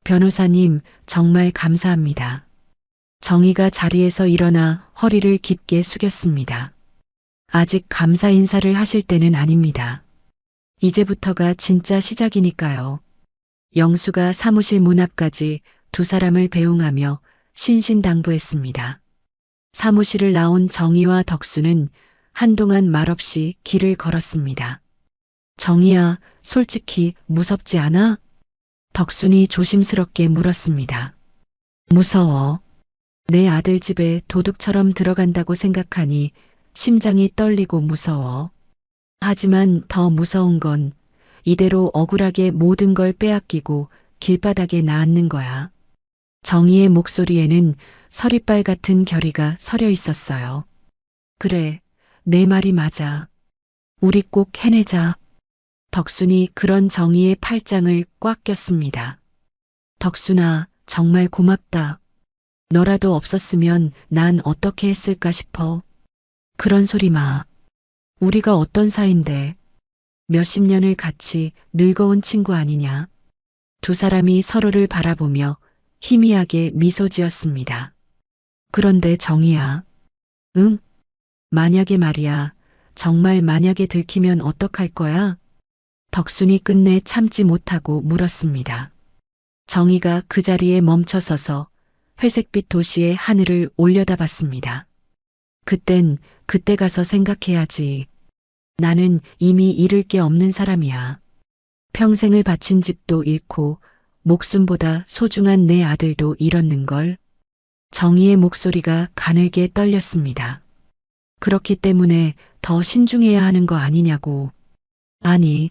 변호사님, 정말 감사합니다. 정희가 자리에서 일어나 허리를 깊게 숙였습니다. 아직 감사 인사를 하실 때는 아닙니다. 이제부터가 진짜 시작이니까요. 영수가 사무실 문 앞까지 두 사람을 배웅하며 신신당부했습니다. 사무실을 나온 정희와 덕수는 한동안 말없이 길을 걸었습니다. 정희야, 솔직히 무섭지 않아? 덕순이 조심스럽게 물었습니다. 무서워. 내 아들 집에 도둑처럼 들어간다고 생각하니 심장이 떨리고 무서워. 하지만 더 무서운 건 이대로 억울하게 모든 걸 빼앗기고 길바닥에 놔앉는 거야. 정희의 목소리에는 서리빨 같은 결의가 서려 있었어요. 그래, 내 말이 맞아. 우리 꼭 해내자. 덕순이 그런 정희의 팔짱을 꽉 꼈습니다. 덕순아, 정말 고맙다. 너라도 없었으면 난 어떻게 했을까 싶어. 그런 소리 마. 우리가 어떤 사이인데. 몇십 년을 같이 늙어온 친구 아니냐. 두 사람이 서로를 바라보며 희미하게 미소 지었습니다. 그런데 정희야. 응? 만약에 말이야. 정말 만약에 들키면 어떡할 거야? 덕순이 끝내 참지 못하고 물었습니다. 정희가 그 자리에 멈춰서서 회색빛 도시의 하늘을 올려다봤습니다. 그땐 그때 가서 생각해야지. 나는 이미 잃을 게 없는 사람이야. 평생을 바친 집도 잃고 목숨보다 소중한 내 아들도 잃었는걸. 정희의 목소리가 가늘게 떨렸습니다. 그렇기 때문에 더 신중해야 하는 거 아니냐고. 아니,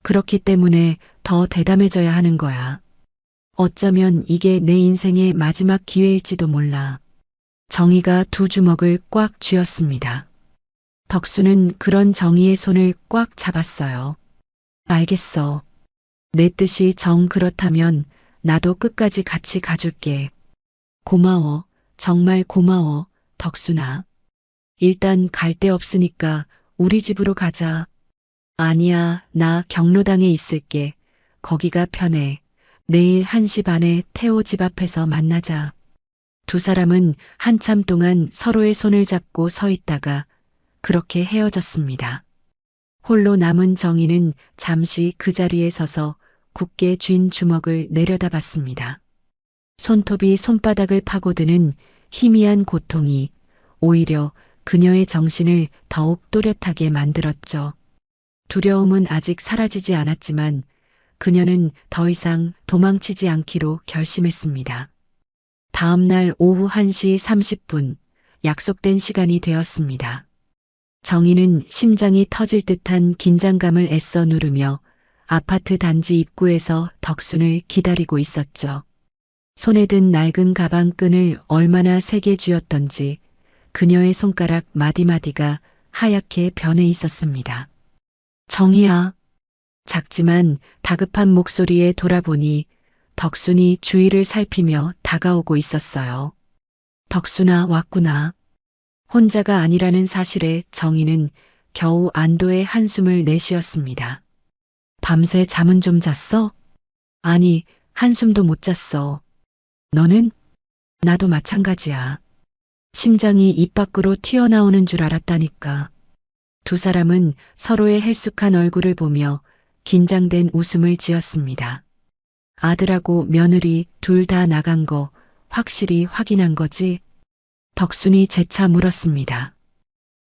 그렇기 때문에 더 대담해져야 하는 거야. 어쩌면 이게 내 인생의 마지막 기회일지도 몰라. 정희가 두 주먹을 꽉 쥐었습니다. 덕수는 그런 정희의 손을 꽉 잡았어요. 알겠어. 내 뜻이 정 그렇다면 나도 끝까지 같이 가줄게. 고마워. 정말 고마워, 덕순아. 일단 갈 데 없으니까 우리 집으로 가자. 아니야, 나 경로당에 있을게. 거기가 편해. 내일 1시 반에 태호 집 앞에서 만나자. 두 사람은 한참 동안 서로의 손을 잡고 서 있다가 그렇게 헤어졌습니다. 홀로 남은 정희는 잠시 그 자리에 서서 굳게 쥔 주먹을 내려다봤습니다. 손톱이 손바닥을 파고드는 희미한 고통이 오히려 그녀의 정신을 더욱 또렷하게 만들었죠. 두려움은 아직 사라지지 않았지만 그녀는 더 이상 도망치지 않기로 결심했습니다. 다음 날 오후 1시 30분 약속된 시간이 되었습니다. 정희는 심장이 터질 듯한 긴장감을 애써 누르며 아파트 단지 입구에서 덕순을 기다리고 있었죠. 손에 든 낡은 가방 끈을 얼마나 세게 쥐었던지 그녀의 손가락 마디마디가 하얗게 변해 있었습니다. 정희야. 작지만 다급한 목소리에 돌아보니 덕순이 주위를 살피며 다가오고 있었어요. 덕순아, 왔구나. 혼자가 아니라는 사실에 정희는 겨우 안도의 한숨을 내쉬었습니다. 밤새 잠은 좀 잤어? 아니, 한숨도 못 잤어. 너는? 나도 마찬가지야. 심장이 입 밖으로 튀어나오는 줄 알았다니까. 두 사람은 서로의 헬쑥한 얼굴을 보며 긴장된 웃음을 지었습니다. 아들하고 며느리 둘 다 나간 거 확실히 확인한 거지? 덕순이 재차 물었습니다.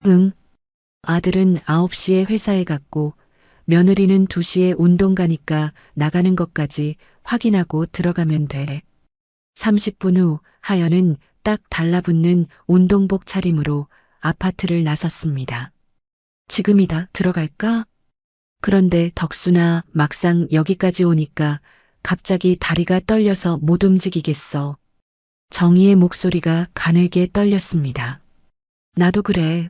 응. 아들은 9시에 회사에 갔고 며느리는 2시에 운동 가니까 나가는 것까지 확인하고 들어가면 돼. 30분 후 하연은 딱 달라붙는 운동복 차림으로 아파트를 나섰습니다. 지금이다 들어갈까? 그런데 덕순아, 막상 여기까지 오니까 갑자기 다리가 떨려서 못 움직이겠어. 정희의 목소리가 가늘게 떨렸습니다. 나도 그래.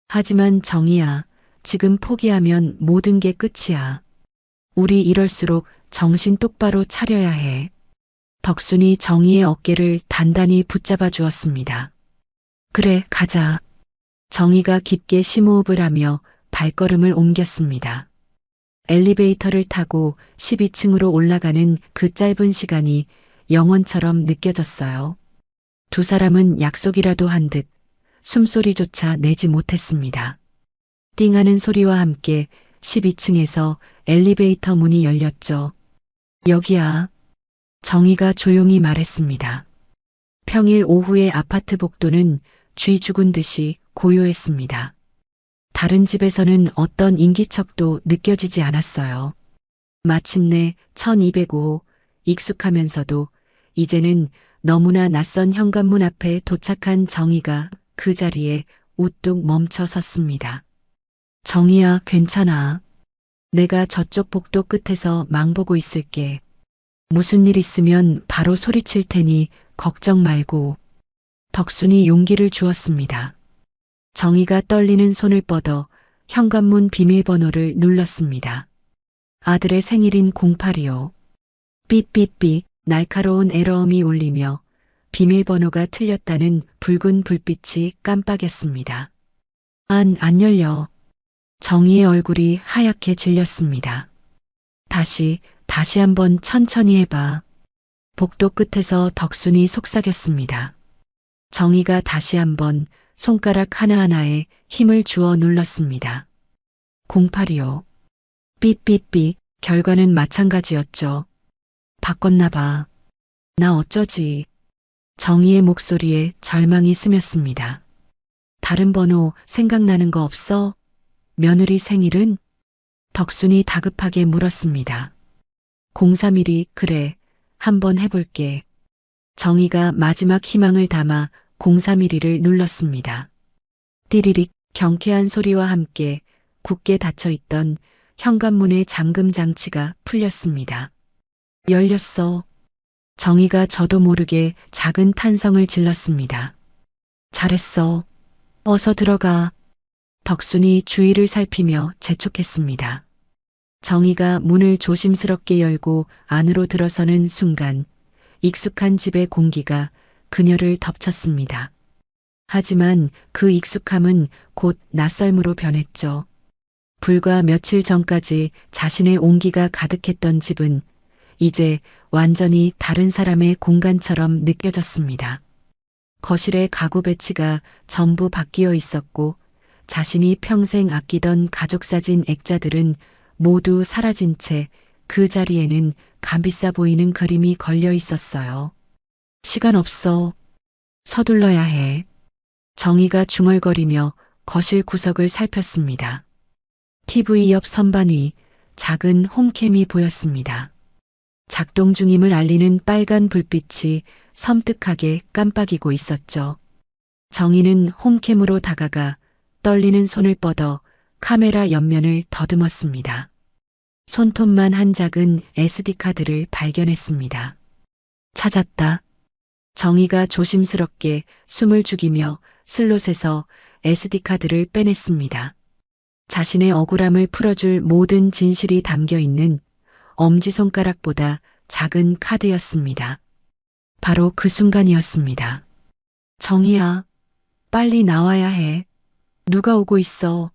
하지만 정희야, 지금 포기하면 모든 게 끝이야. 우리 이럴수록 정신 똑바로 차려야 해. 덕순이 정희의 어깨를 단단히 붙잡아 주었습니다. 그래, 가자. 정희가 깊게 심호흡을 하며 발걸음을 옮겼습니다. 엘리베이터를 타고 12층으로 올라가는 그 짧은 시간이 영원처럼 느껴졌어요. 두 사람은 약속이라도 한 듯 숨소리조차 내지 못했습니다. 띵하는 소리와 함께 12층에서 엘리베이터 문이 열렸죠. 여기야. 정희가 조용히 말했습니다. 평일 오후의 아파트 복도는 쥐 죽은 듯이 고요했습니다. 다른 집에서는 어떤 인기척도 느껴지지 않았어요. 마침내 1205호 익숙하면서도 이제는 너무나 낯선 현관문 앞에 도착한 정희가 그 자리에 우뚝 멈춰 섰습니다. 정희야, 괜찮아. 내가 저쪽 복도 끝에서 망보고 있을게. 무슨 일 있으면 바로 소리칠 테니 걱정 말고. 덕순이 용기를 주었습니다. 정희가 떨리는 손을 뻗어 현관문 비밀번호를 눌렀습니다. 아들의 생일인 0825. 삐삐삐 날카로운 에러음이 울리며 비밀번호가 틀렸다는 붉은 불빛이 깜빡였습니다. 안 열려. 정희의 얼굴이 하얗게 질렸습니다. 다시 한번 천천히 해봐. 복도 끝에서 덕순이 속삭였습니다. 정희가 다시 한번 손가락 하나하나에 힘을 주어 눌렀습니다. 0825. 삐삐삐 결과는 마찬가지였죠. 바꿨나 봐. 나 어쩌지. 정희의 목소리에 절망이 스쳤습니다. 다른 번호 생각나는 거 없어? 며느리 생일은? 덕순이 다급하게 물었습니다. 031이 그래. 한번 해볼게. 정희가 마지막 희망을 담아 031을 눌렀습니다. 띠리릭 경쾌한 소리와 함께 굳게 닫혀있던 현관문의 잠금 장치가 풀렸습니다. 열렸어. 정희가 저도 모르게 작은 탄성을 질렀습니다. 잘했어. 어서 들어가. 덕순이 주위를 살피며 재촉했습니다. 정희가 문을 조심스럽게 열고 안으로 들어서는 순간 익숙한 집의 공기가 그녀를 덮쳤습니다. 하지만 그 익숙함은 곧 낯설므로 변했죠. 불과 며칠 전까지 자신의 온기가 가득했던 집은 이제 완전히 다른 사람의 공간처럼 느껴졌습니다. 거실의 가구 배치가 전부 바뀌어 있었고 자신이 평생 아끼던 가족사진 액자들은 모두 사라진 채 그 자리에는 값비싸 보이는 그림이 걸려 있었어요. 시간 없어. 서둘러야 해. 정희가 중얼거리며 거실 구석을 살폈습니다. TV 옆 선반 위 작은 홈캠이 보였습니다. 작동 중임을 알리는 빨간 불빛이 섬뜩하게 깜빡이고 있었죠. 정희는 홈캠으로 다가가 떨리는 손을 뻗어 카메라 옆면을 더듬었습니다. 손톱만 한 작은 SD카드를 발견했습니다. 찾았다. 정희가 조심스럽게 숨을 죽이며 슬롯에서 SD카드를 빼냈습니다. 자신의 억울함을 풀어줄 모든 진실이 담겨 있는 엄지손가락보다 작은 카드였습니다. 바로 그 순간이었습니다. 정희야, 빨리 나와야 해. 누가 오고 있어.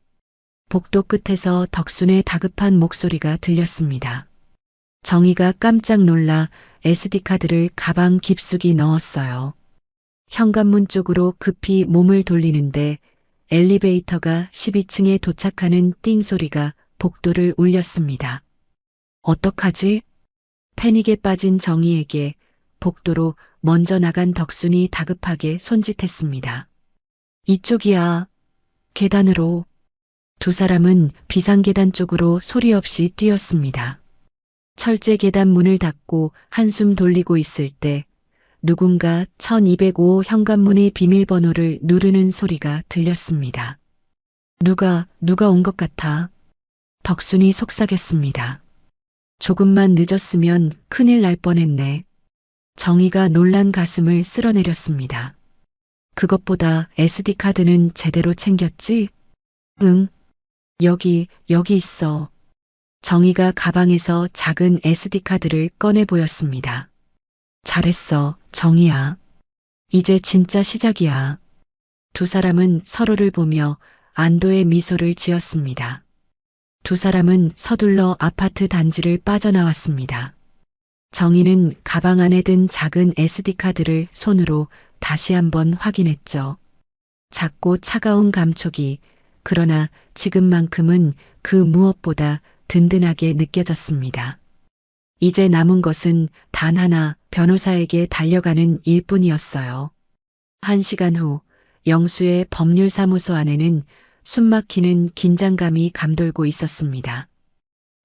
복도 끝에서 덕순의 다급한 목소리가 들렸습니다. 정희가 깜짝 놀라 SD카드를 가방 깊숙이 넣었어요. 현관문 쪽으로 급히 몸을 돌리는데 엘리베이터가 12층에 도착하는 띵 소리가 복도를 울렸습니다. 어떡하지? 패닉에 빠진 정희에게 복도로 먼저 나간 덕순이 다급하게 손짓했습니다. 이쪽이야. 계단으로. 두 사람은 비상계단 쪽으로 소리 없이 뛰었습니다. 철제 계단 문을 닫고 한숨 돌리고 있을 때 누군가 1205 현관문의 비밀번호를 누르는 소리가 들렸습니다. 누가 온 것 같아. 덕순이 속삭였습니다. 조금만 늦었으면 큰일 날 뻔했네. 정희가 놀란 가슴을 쓸어내렸습니다. 그것보다 SD카드는 제대로 챙겼지? 응. 여기 있어. 정희가 가방에서 작은 SD카드를 꺼내 보였습니다. 잘했어, 정희야. 이제 진짜 시작이야. 두 사람은 서로를 보며 안도의 미소를 지었습니다. 두 사람은 서둘러 아파트 단지를 빠져나왔습니다. 정희는 가방 안에 든 작은 SD카드를 손으로 다시 한번 확인했죠. 작고 차가운 감촉이 그러나 지금만큼은 그 무엇보다 든든하게 느껴졌습니다. 이제 남은 것은 단 하나, 변호사에게 달려가는 일뿐이었어요. 1시간 후 영수의 법률사무소 안에는 숨막히는 긴장감이 감돌고 있었습니다.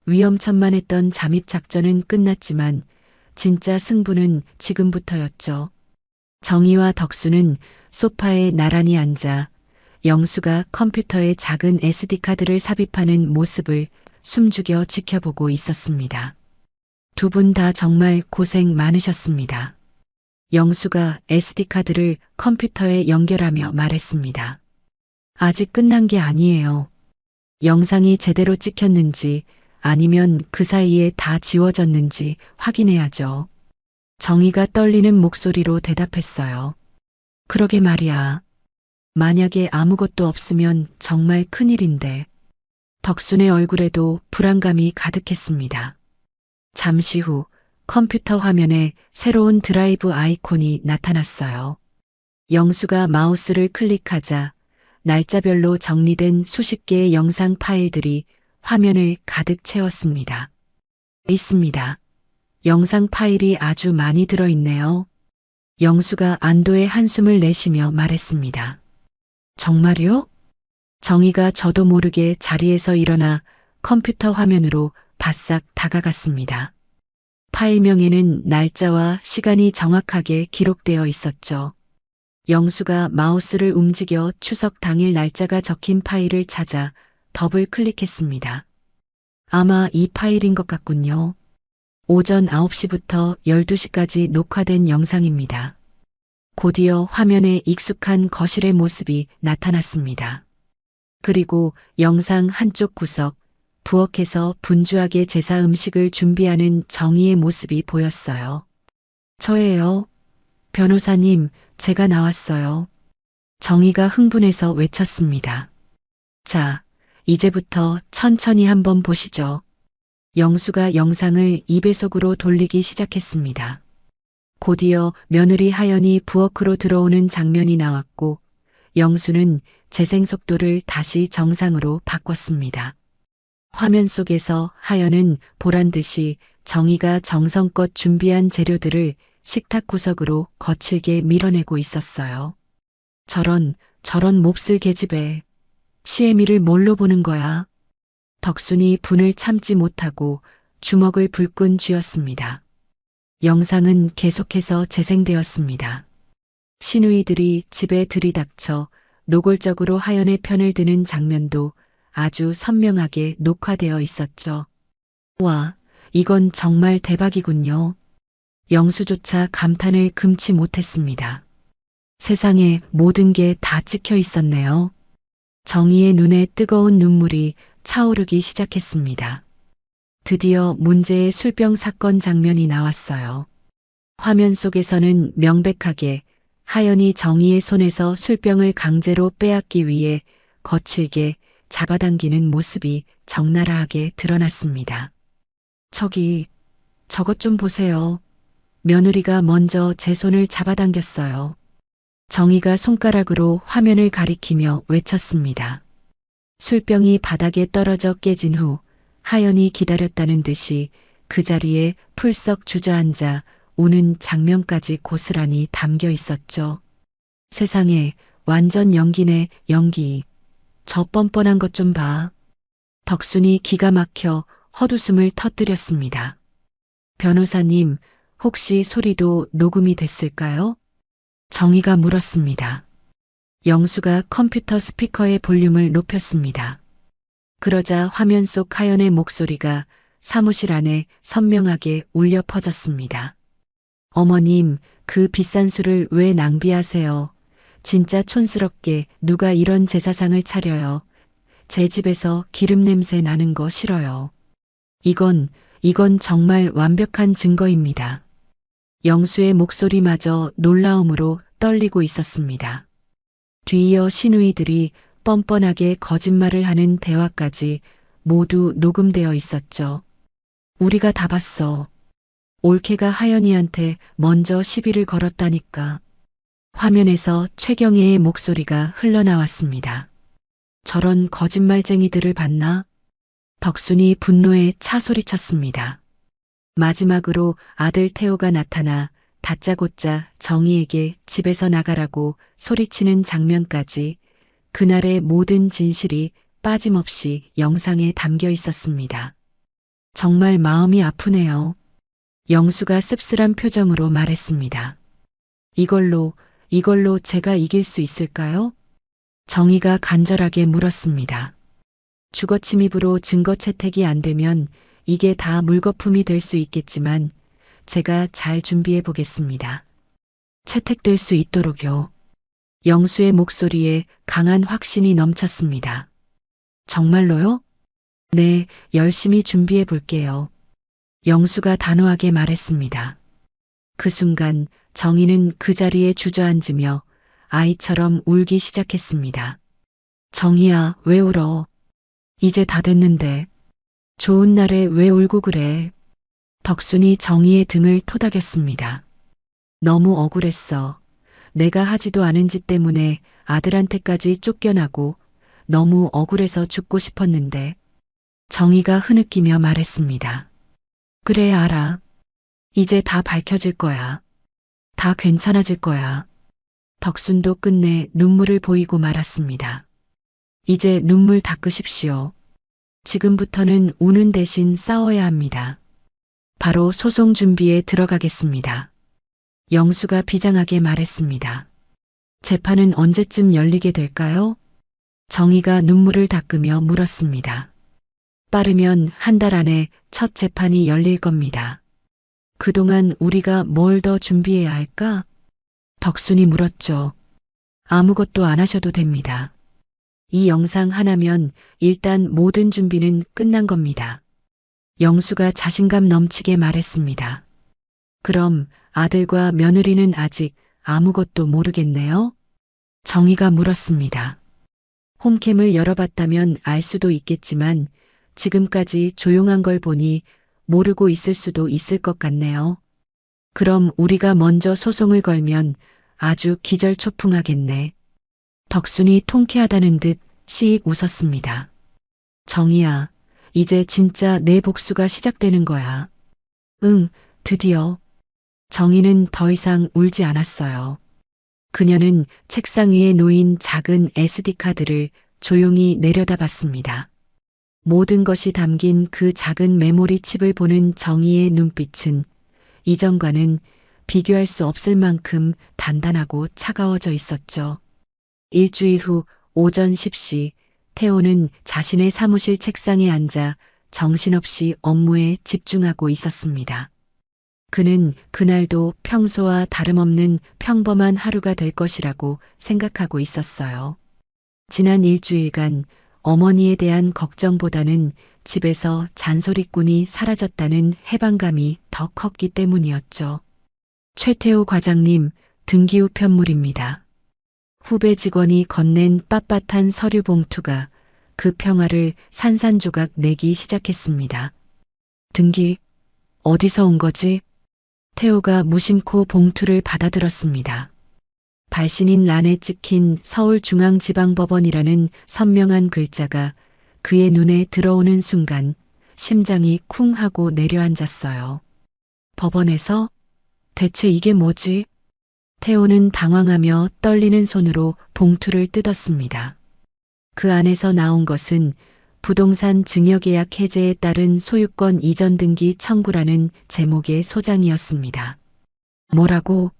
위험천만했던 잠입작전은 끝났지만 진짜 승부는 지금부터였죠. 정희와 덕수는 소파에 나란히 앉아 영수가 컴퓨터에 작은 SD카드를 삽입하는 모습을 숨죽여 지켜보고 있었습니다. 두 분 다 정말 고생 많으셨습니다. 영수가 SD카드를 컴퓨터에 연결하며 말했습니다. 아직 끝난 게 아니에요. 영상이 제대로 찍혔는지 아니면 그 사이에 다 지워졌는지 확인해야죠. 정희가 떨리는 목소리로 대답했어요. 그러게 말이야. 만약에 아무것도 없으면 정말 큰일인데. 덕순의 얼굴에도 불안감이 가득했습니다. 잠시 후 컴퓨터 화면에 새로운 드라이브 아이콘이 나타났어요. 영수가 마우스를 클릭하자 날짜별로 정리된 수십 개의 영상 파일들이 화면을 가득 채웠습니다. 있습니다. 영상 파일이 아주 많이 들어있네요. 영수가 안도의 한숨을 내쉬며 말했습니다. 정말요? 정희가 저도 모르게 자리에서 일어나 컴퓨터 화면으로 바싹 다가갔습니다. 파일명에는 날짜와 시간이 정확하게 기록되어 있었죠. 영수가 마우스를 움직여 추석 당일 날짜가 적힌 파일을 찾아 더블 클릭했습니다. 아마 이 파일인 것 같군요. 오전 9시부터 12시까지 녹화된 영상입니다. 곧이어 화면에 익숙한 거실의 모습이 나타났습니다. 그리고 영상 한쪽 구석, 부엌에서 분주하게 제사 음식을 준비하는 정희의 모습이 보였어요. 저예요. 변호사님, 제가 나왔어요. 정희가 흥분해서 외쳤습니다. 자, 이제부터 천천히 한번 보시죠. 영수가 영상을 2배속으로 돌리기 시작했습니다. 곧이어 며느리 하연이 부엌으로 들어오는 장면이 나왔고 영수는 재생 속도를 다시 정상으로 바꿨습니다. 화면 속에서 하연은 보란 듯이 정희가 정성껏 준비한 재료들을 식탁 구석으로 거칠게 밀어내고 있었어요. 저런 몹쓸 계집애. 시애미를 뭘로 보는 거야? 덕순이 분을 참지 못하고 주먹을 불끈 쥐었습니다. 영상은 계속해서 재생되었습니다. 시누이들이 집에 들이닥쳐 노골적으로 하연의 편을 드는 장면도 아주 선명하게 녹화되어 있었죠. 와, 이건 정말 대박이군요. 영수조차 감탄을 금치 못했습니다. 세상에 모든 게 다 찍혀 있었네요. 정희의 눈에 뜨거운 눈물이 차오르기 시작했습니다. 드디어 문제의 술병 사건 장면이 나왔어요. 화면 속에서는 명백하게 하연이 정희의 손에서 술병을 강제로 빼앗기 위해 거칠게 잡아당기는 모습이 적나라하게 드러났습니다. 저것 좀 보세요. 며느리가 먼저 제 손을 잡아당겼어요. 정희가 손가락으로 화면을 가리키며 외쳤습니다. 술병이 바닥에 떨어져 깨진 후 하연이 기다렸다는 듯이 그 자리에 풀썩 주저앉아 우는 장면까지 고스란히 담겨 있었죠. 세상에, 완전 연기네, 연기. 저 뻔뻔한 것 좀 봐. 덕순이 기가 막혀 헛웃음을 터뜨렸습니다. 변호사님, 혹시 소리도 녹음이 됐을까요? 정희가 물었습니다. 영수가 컴퓨터 스피커의 볼륨을 높였습니다. 그러자 화면 속 하연의 목소리가 사무실 안에 선명하게 울려 퍼졌습니다. 어머님, 그 비싼 술을 왜 낭비하세요? 진짜 촌스럽게 누가 이런 제사상을 차려요. 제 집에서 기름 냄새 나는 거 싫어요. 이건 정말 완벽한 증거입니다. 영수의 목소리마저 놀라움으로 떨리고 있었습니다. 뒤이어 시누이들이 뻔뻔하게 거짓말을 하는 대화까지 모두 녹음되어 있었죠. 우리가 다 봤어. 올케가 하연이한테 먼저 시비를 걸었다니까. 화면에서 최경애의 목소리가 흘러나왔습니다. 저런 거짓말쟁이들을 봤나? 덕순이 분노에 차 소리쳤습니다. 마지막으로 아들 태호가 나타나 다짜고짜 정희에게 집에서 나가라고 소리치는 장면까지 그날의 모든 진실이 빠짐없이 영상에 담겨 있었습니다. 정말 마음이 아프네요. 영수가 씁쓸한 표정으로 말했습니다. 이걸로 제가 이길 수 있을까요? 정희가 간절하게 물었습니다. 주거 침입으로 증거 채택이 안 되면 이게 다 물거품이 될 수 있겠지만 제가 잘 준비해 보겠습니다. 채택될 수 있도록요. 영수의 목소리에 강한 확신이 넘쳤습니다. 정말로요? 네, 열심히 준비해 볼게요. 영수가 단호하게 말했습니다. 그 순간 정희는 그 자리에 주저앉으며 아이처럼 울기 시작했습니다. 정희야, 왜 울어? 이제 다 됐는데. 좋은 날에 왜 울고 그래? 덕순이 정희의 등을 토닥였습니다. 너무 억울했어. 내가 하지도 않은 짓 때문에 아들한테까지 쫓겨나고 너무 억울해서 죽고 싶었는데. 정희가 흐느끼며 말했습니다. 그래, 알아. 이제 다 밝혀질 거야. 다 괜찮아질 거야. 덕순도 끝내 눈물을 보이고 말았습니다. 이제 눈물 닦으십시오. 지금부터는 우는 대신 싸워야 합니다. 바로 소송 준비에 들어가겠습니다. 영수가 비장하게 말했습니다. 재판은 언제쯤 열리게 될까요? 정희가 눈물을 닦으며 물었습니다. 빠르면 한 달 안에 첫 재판이 열릴 겁니다. 그동안 우리가 뭘 더 준비해야 할까? 덕순이 물었죠. 아무것도 안 하셔도 됩니다. 이 영상 하나면 일단 모든 준비는 끝난 겁니다. 영수가 자신감 넘치게 말했습니다. 그럼 아들과 며느리는 아직 아무것도 모르겠네요? 정희가 물었습니다. 홈캠을 열어봤다면 알 수도 있겠지만 지금까지 조용한 걸 보니 모르고 있을 수도 있을 것 같네요. 그럼 우리가 먼저 소송을 걸면 아주 기절초풍하겠네. 덕순이 통쾌하다는 듯 시익 웃었습니다. 정희야, 이제 진짜 내 복수가 시작되는 거야. 응, 드디어. 정희는 더 이상 울지 않았어요. 그녀는 책상 위에 놓인 작은 SD카드를 조용히 내려다봤습니다. 모든 것이 담긴 그 작은 메모리 칩을 보는 정희의 눈빛은 이전과는 비교할 수 없을 만큼 단단하고 차가워져 있었죠. 일주일 후 오전 10시 태호는 자신의 사무실 책상에 앉아 정신없이 업무에 집중하고 있었습니다. 그는 그날도 평소와 다름없는 평범한 하루가 될 것이라고 생각하고 있었어요. 지난 일주일간 어머니에 대한 걱정보다는 집에서 잔소리꾼이 사라졌다는 해방감이 더 컸기 때문이었죠. 최태호 과장님, 등기 후 편물입니다. 후배 직원이 건넨 빳빳한 서류 봉투가 그 평화를 산산조각 내기 시작했습니다. 등기, 어디서 온 거지? 태호가 무심코 봉투를 받아들었습니다. 발신인 란에 찍힌 서울중앙지방법원이라는 선명한 글자가 그의 눈에 들어오는 순간 심장이 쿵 하고 내려앉았어요. 법원에서? 대체 이게 뭐지? 태호는 당황하며 떨리는 손으로 봉투를 뜯었습니다. 그 안에서 나온 것은 부동산 증여계약 해제에 따른 소유권 이전 등기 청구라는 제목의 소장이었습니다. 뭐라고?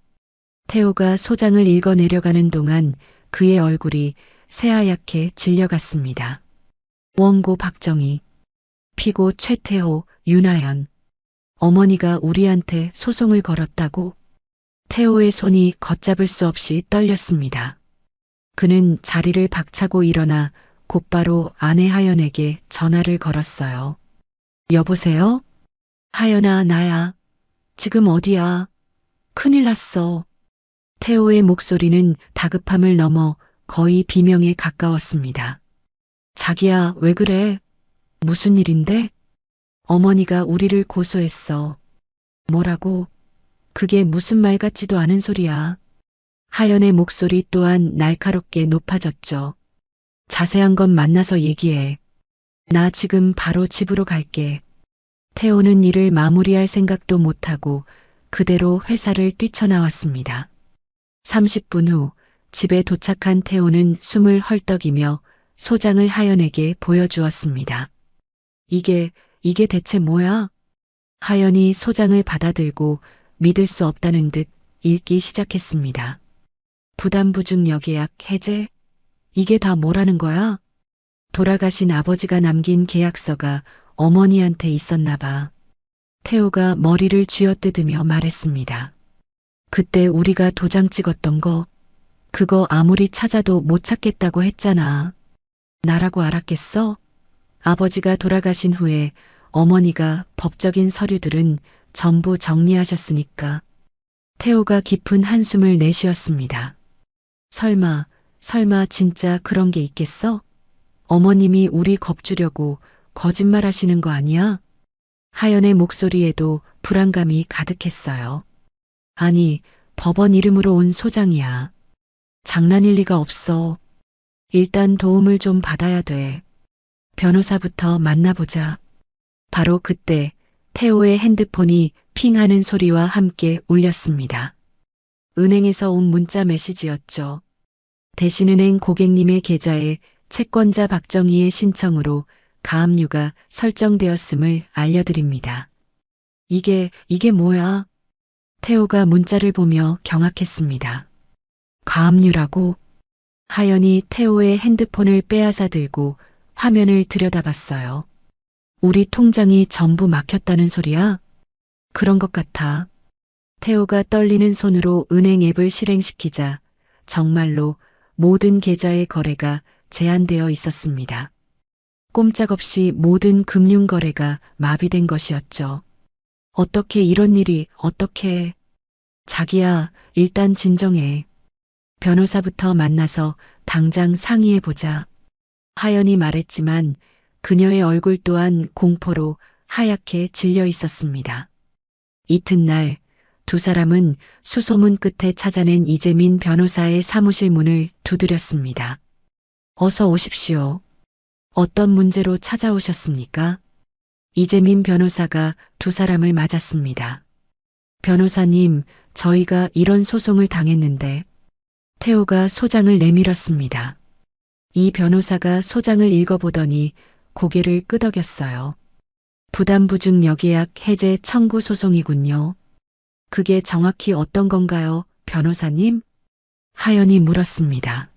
태호가 소장을 읽어 내려가는 동안 그의 얼굴이 새하얗게 질려갔습니다. 원고 박정희, 피고 최태호, 윤하연. 어머니가 우리한테 소송을 걸었다고? 태호의 손이 걷잡을 수 없이 떨렸습니다. 그는 자리를 박차고 일어나 곧바로 아내 하연에게 전화를 걸었어요. 여보세요? 하연아, 나야. 지금 어디야? 큰일 났어. 태호의 목소리는 다급함을 넘어 거의 비명에 가까웠습니다. 자기야, 왜 그래? 무슨 일인데? 어머니가 우리를 고소했어. 뭐라고? 그게 무슨 말 같지도 않은 소리야. 하연의 목소리 또한 날카롭게 높아졌죠. 자세한 건 만나서 얘기해. 나 지금 바로 집으로 갈게. 태호는 일을 마무리할 생각도 못하고 그대로 회사를 뛰쳐나왔습니다. 30분 후 집에 도착한 태호는 숨을 헐떡이며 소장을 하연에게 보여주었습니다. 이게 대체 뭐야? 하연이 소장을 받아들고 믿을 수 없다는 듯 읽기 시작했습니다. 부담부증 여계약 해제? 이게 다 뭐라는 거야? 돌아가신 아버지가 남긴 계약서가 어머니한테 있었나 봐. 태호가 머리를 쥐어뜯으며 말했습니다. 그때 우리가 도장 찍었던 거, 그거 아무리 찾아도 못 찾겠다고 했잖아. 나라고 알았겠어? 아버지가 돌아가신 후에 어머니가 법적인 서류들은 전부 정리하셨으니까. 태호가 깊은 한숨을 내쉬었습니다. 설마 진짜 그런 게 있겠어? 어머님이 우리 겁주려고 거짓말 하시는 거 아니야? 하연의 목소리에도 불안감이 가득했어요. 아니, 법원 이름으로 온 소장이야. 장난일 리가 없어. 일단 도움을 좀 받아야 돼. 변호사부터 만나보자. 바로 그때 태호의 핸드폰이 핑 하는 소리와 함께 울렸습니다. 은행에서 온 문자 메시지였죠. 대신은행 고객님의 계좌에 채권자 박정희의 신청으로 가압류가 설정되었음을 알려드립니다. 이게 뭐야? 태호가 문자를 보며 경악했습니다. 가압류라고? 하연이 태호의 핸드폰을 빼앗아 들고 화면을 들여다봤어요. 우리 통장이 전부 막혔다는 소리야? 그런 것 같아. 태호가 떨리는 손으로 은행 앱을 실행시키자 정말로 모든 계좌의 거래가 제한되어 있었습니다. 꼼짝없이 모든 금융거래가 마비된 것이었죠. 어떻게 이런 일이 어떻게... 자기야, 일단 진정해. 변호사부터 만나서 당장 상의해보자. 하연이 말했지만 그녀의 얼굴 또한 공포로 하얗게 질려 있었습니다. 이튿날 두 사람은 수소문 끝에 찾아낸 이재민 변호사의 사무실 문을 두드렸습니다. 어서 오십시오. 어떤 문제로 찾아오셨습니까? 이재민 변호사가 두 사람을 맞았습니다. 변호사님, 저희가 이런 소송을 당했는데. 태호가 소장을 내밀었습니다. 이 변호사가 소장을 읽어보더니 고개를 끄덕였어요. 부담부증 여계약 해제 청구 소송이군요. 그게 정확히 어떤 건가요, 변호사님? 하연이 물었습니다.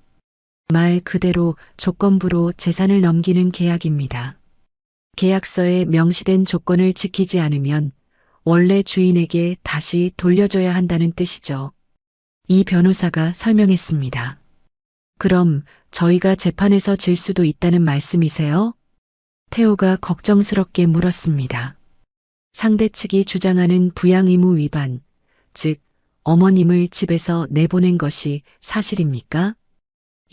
말 그대로 조건부로 재산을 넘기는 계약입니다. 계약서에 명시된 조건을 지키지 않으면 원래 주인에게 다시 돌려줘야 한다는 뜻이죠. 이 변호사가 설명했습니다. 그럼 저희가 재판에서 질 수도 있다는 말씀이세요? 태호가 걱정스럽게 물었습니다. 상대 측이 주장하는 부양 의무 위반, 즉 어머님을 집에서 내보낸 것이 사실입니까?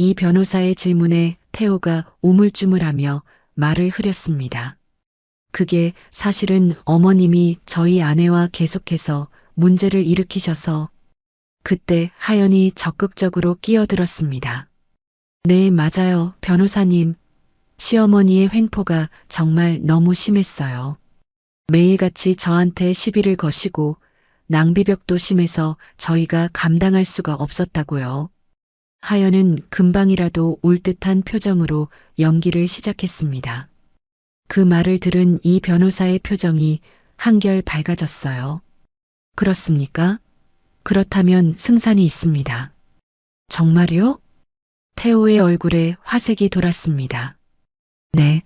이 변호사의 질문에 태호가 우물쭈물하며 말을 흐렸습니다. 그게 사실은 어머님이 저희 아내와 계속해서 문제를 일으키셔서. 그때 하연이 적극적으로 끼어들었습니다. 네, 맞아요, 변호사님. 시어머니의 횡포가 정말 너무 심했어요. 매일같이 저한테 시비를 거시고 낭비벽도 심해서 저희가 감당할 수가 없었다고요. 하연은 금방이라도 울 듯한 표정으로 연기를 시작했습니다. 그 말을 들은 이 변호사의 표정이 한결 밝아졌어요. 그렇습니까? 그렇다면 승산이 있습니다. 정말요? 태호의 얼굴에 화색이 돌았습니다. 네.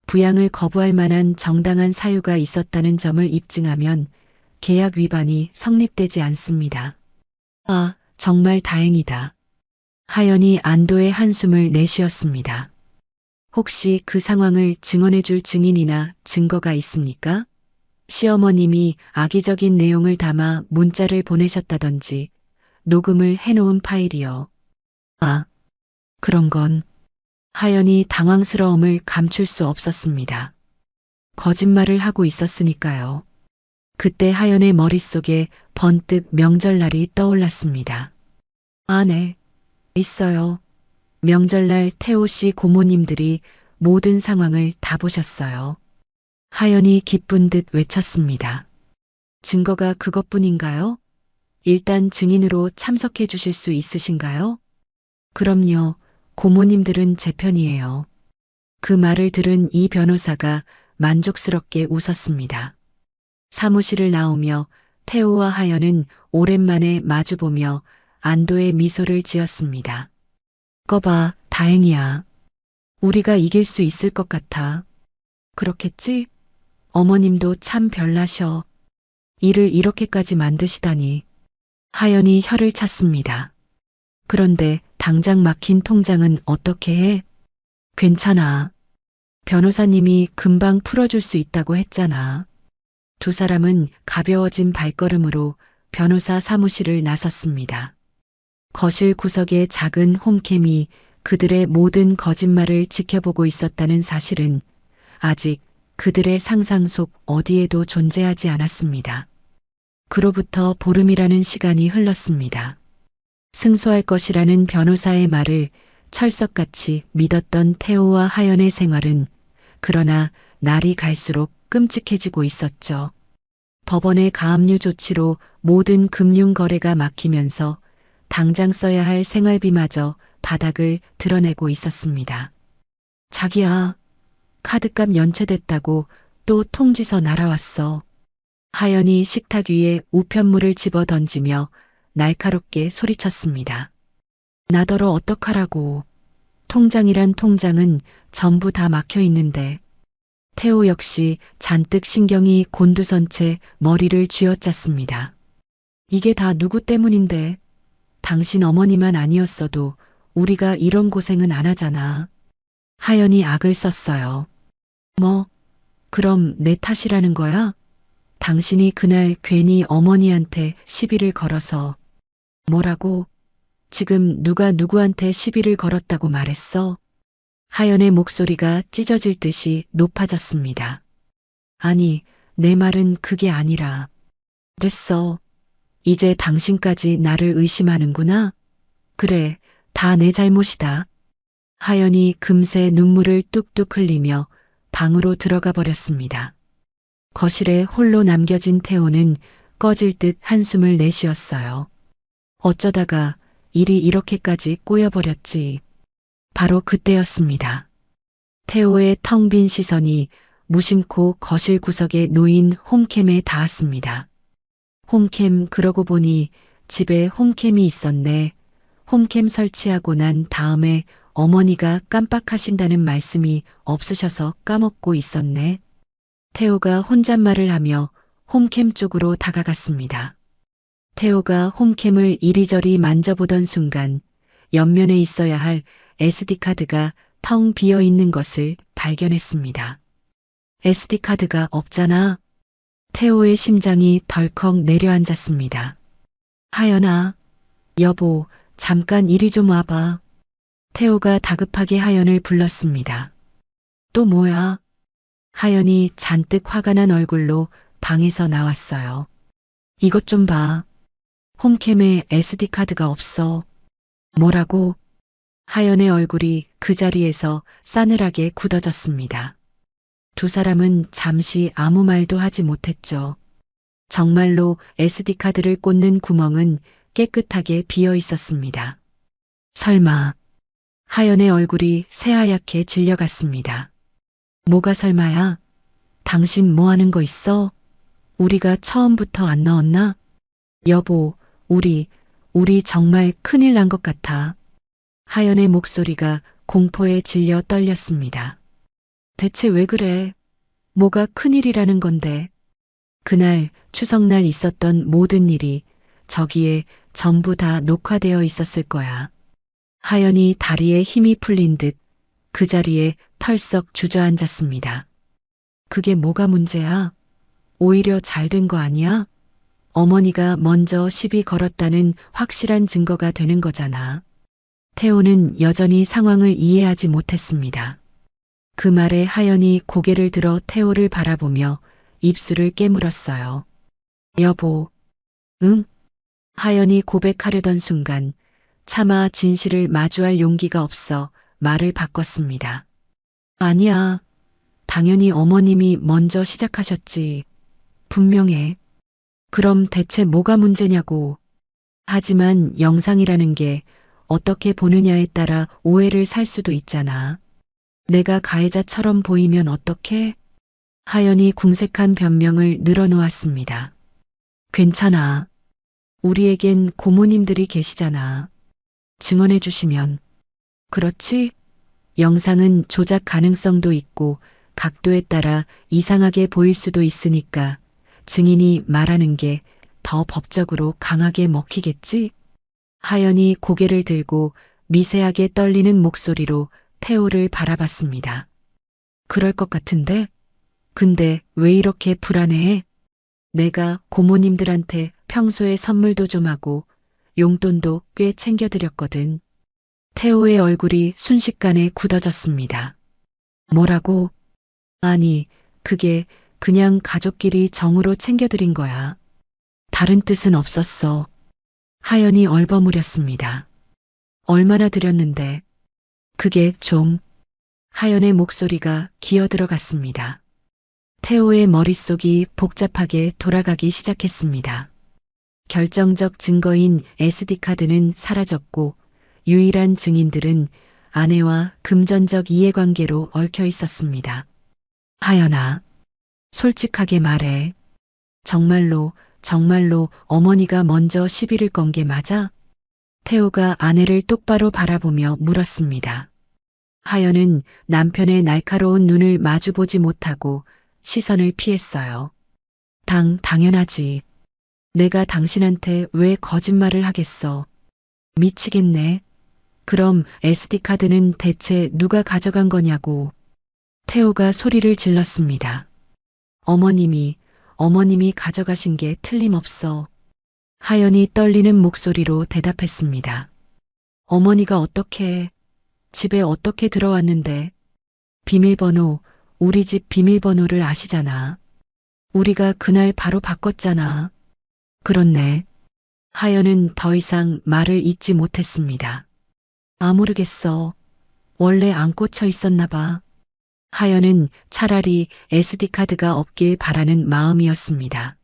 부양을 거부할 만한 정당한 사유가 있었다는 점을 입증하면 계약 위반이 성립되지 않습니다. 아, 정말 다행이다. 하연이 안도의 한숨을 내쉬었습니다. 혹시 그 상황을 증언해 줄 증인이나 증거가 있습니까? 시어머님이 악의적인 내용을 담아 문자를 보내셨다던지 녹음을 해놓은 파일이요. 아, 그런 건. 하연이 당황스러움을 감출 수 없었습니다. 거짓말을 하고 있었으니까요. 그때 하연의 머릿속에 번뜩 명절날이 떠올랐습니다. 아, 네. 있어요. 명절날 태호 씨 고모님들이 모든 상황을 다 보셨어요. 하연이 기쁜 듯 외쳤습니다. 증거가 그것뿐인가요? 일단 증인으로 참석해 주실 수 있으신가요? 그럼요. 고모님들은 제 편이에요. 그 말을 들은 이 변호사가 만족스럽게 웃었습니다. 사무실을 나오며 태호와 하연은 오랜만에 마주보며 안도의 미소를 지었습니다. 꺼봐, 다행이야. 우리가 이길 수 있을 것 같아. 그렇겠지? 어머님도 참 별나셔. 일을 이렇게까지 만드시다니. 하연이 혀를 찼습니다. 그런데 당장 막힌 통장은 어떻게 해? 괜찮아. 변호사님이 금방 풀어줄 수 있다고 했잖아. 두 사람은 가벼워진 발걸음으로 변호사 사무실을 나섰습니다. 거실 구석의 작은 홈캠이 그들의 모든 거짓말을 지켜보고 있었다는 사실은 아직 그들의 상상 속 어디에도 존재하지 않았습니다. 그로부터 보름이라는 시간이 흘렀습니다. 승소할 것이라는 변호사의 말을 철석같이 믿었던 태호와 하연의 생활은 그러나 날이 갈수록 끔찍해지고 있었죠. 법원의 가압류 조치로 모든 금융 거래가 막히면서 당장 써야 할 생활비마저 바닥을 드러내고 있었습니다. 자기야, 카드값 연체됐다고 또 통지서 날아왔어. 하연이 식탁 위에 우편물을 집어 던지며 날카롭게 소리쳤습니다. 나더러 어떡하라고. 통장이란 통장은 전부 다 막혀 있는데. 태호 역시 잔뜩 신경이 곤두선 채 머리를 쥐어짰습니다. 이게 다 누구 때문인데. 당신 어머니만 아니었어도 우리가 이런 고생은 안 하잖아. 하연이 악을 썼어요. 뭐, 그럼 내 탓이라는 거야? 당신이 그날 괜히 어머니한테 시비를 걸어서. 뭐라고? 지금 누가 누구한테 시비를 걸었다고 말했어? 하연의 목소리가 찢어질 듯이 높아졌습니다. 아니, 내 말은 그게 아니라. 됐어. 이제 당신까지 나를 의심하는구나? 그래, 다 내 잘못이다. 하연이 금세 눈물을 뚝뚝 흘리며 방으로 들어가 버렸습니다. 거실에 홀로 남겨진 태호는 꺼질 듯 한숨을 내쉬었어요. 어쩌다가 일이 이렇게까지 꼬여버렸지. 바로 그때였습니다. 태호의 텅 빈 시선이 무심코 거실 구석에 놓인 홈캠에 닿았습니다. 홈캠 그러고 보니 집에 홈캠이 있었네. 홈캠 설치하고 난 다음에 어머니가 깜빡하신다는 말씀이 없으셔서 까먹고 있었네. 태호가 혼잣말을 하며 홈캠 쪽으로 다가갔습니다. 태호가 홈캠을 이리저리 만져보던 순간 옆면에 있어야 할 SD카드가 텅 비어 있는 것을 발견했습니다. SD카드가 없잖아. 태호의 심장이 덜컥 내려앉았습니다. 하연아, 여보, 잠깐 이리 좀 와봐. 태호가 다급하게 하연을 불렀습니다. 또 뭐야? 하연이 잔뜩 화가 난 얼굴로 방에서 나왔어요. 이것 좀 봐. 홈캠에 SD카드가 없어. 뭐라고? 하연의 얼굴이 그 자리에서 싸늘하게 굳어졌습니다. 두 사람은 잠시 아무 말도 하지 못했죠. 정말로 SD카드를 꽂는 구멍은 깨끗하게 비어 있었습니다. 설마. 하연의 얼굴이 새하얗게 질려갔습니다. 뭐가 설마야? 당신 뭐 하는 거 있어? 우리가 처음부터 안 넣었나? 여보, 우리 정말 큰일 난 것 같아. 하연의 목소리가 공포에 질려 떨렸습니다. 대체 왜 그래? 뭐가 큰일이라는 건데. 그날 추석날 있었던 모든 일이 저기에 전부 다 녹화되어 있었을 거야. 하연이 다리에 힘이 풀린 듯 그 자리에 털썩 주저앉았습니다. 그게 뭐가 문제야? 오히려 잘 된 거 아니야? 어머니가 먼저 시비 걸었다는 확실한 증거가 되는 거잖아. 태호는 여전히 상황을 이해하지 못했습니다. 그 말에 하연이 고개를 들어 태호를 바라보며 입술을 깨물었어요. 여보, 응? 하연이 고백하려던 순간 차마 진실을 마주할 용기가 없어 말을 바꿨습니다. 아니야. 당연히 어머님이 먼저 시작하셨지. 분명해. 그럼 대체 뭐가 문제냐고. 하지만 영상이라는 게 어떻게 보느냐에 따라 오해를 살 수도 있잖아. 내가 가해자처럼 보이면 어떡해? 하연이 궁색한 변명을 늘어놓았습니다. 괜찮아. 우리에겐 고모님들이 계시잖아. 증언해 주시면. 그렇지? 영상은 조작 가능성도 있고 각도에 따라 이상하게 보일 수도 있으니까 증인이 말하는 게 더 법적으로 강하게 먹히겠지? 하연이 고개를 들고 미세하게 떨리는 목소리로 태호를 바라봤습니다. 그럴 것 같은데? 근데 왜 이렇게 불안해해? 내가 고모님들한테 평소에 선물도 좀 하고 용돈도 꽤 챙겨드렸거든. 태호의 얼굴이 순식간에 굳어졌습니다. 뭐라고? 아니, 그게 그냥 가족끼리 정으로 챙겨드린 거야. 다른 뜻은 없었어. 하연이 얼버무렸습니다. 얼마나 드렸는데. 그게 좀. 하연의 목소리가 기어들어갔습니다. 태호의 머릿속이 복잡하게 돌아가기 시작했습니다. 결정적 증거인 SD카드는 사라졌고 유일한 증인들은 아내와 금전적 이해관계로 얽혀 있었습니다. 하연아, 솔직하게 말해. 정말로 어머니가 먼저 시비를 건 게 맞아? 태호가 아내를 똑바로 바라보며 물었습니다. 하연은 남편의 날카로운 눈을 마주보지 못하고 시선을 피했어요. 당연하지. 내가 당신한테 왜 거짓말을 하겠어. 미치겠네. 그럼 SD카드는 대체 누가 가져간 거냐고. 태호가 소리를 질렀습니다. 어머님이 가져가신 게 틀림없어. 하연이 떨리는 목소리로 대답했습니다. 어머니가 어떻게, 집에 어떻게 들어왔는데? 비밀번호, 우리 집 비밀번호를 아시잖아. 우리가 그날 바로 바꿨잖아. 그렇네. 하연은 더 이상 말을 잇지 못했습니다. 모르겠어. 원래 안 꽂혀 있었나 봐. 하연은 차라리 SD카드가 없길 바라는 마음이었습니다.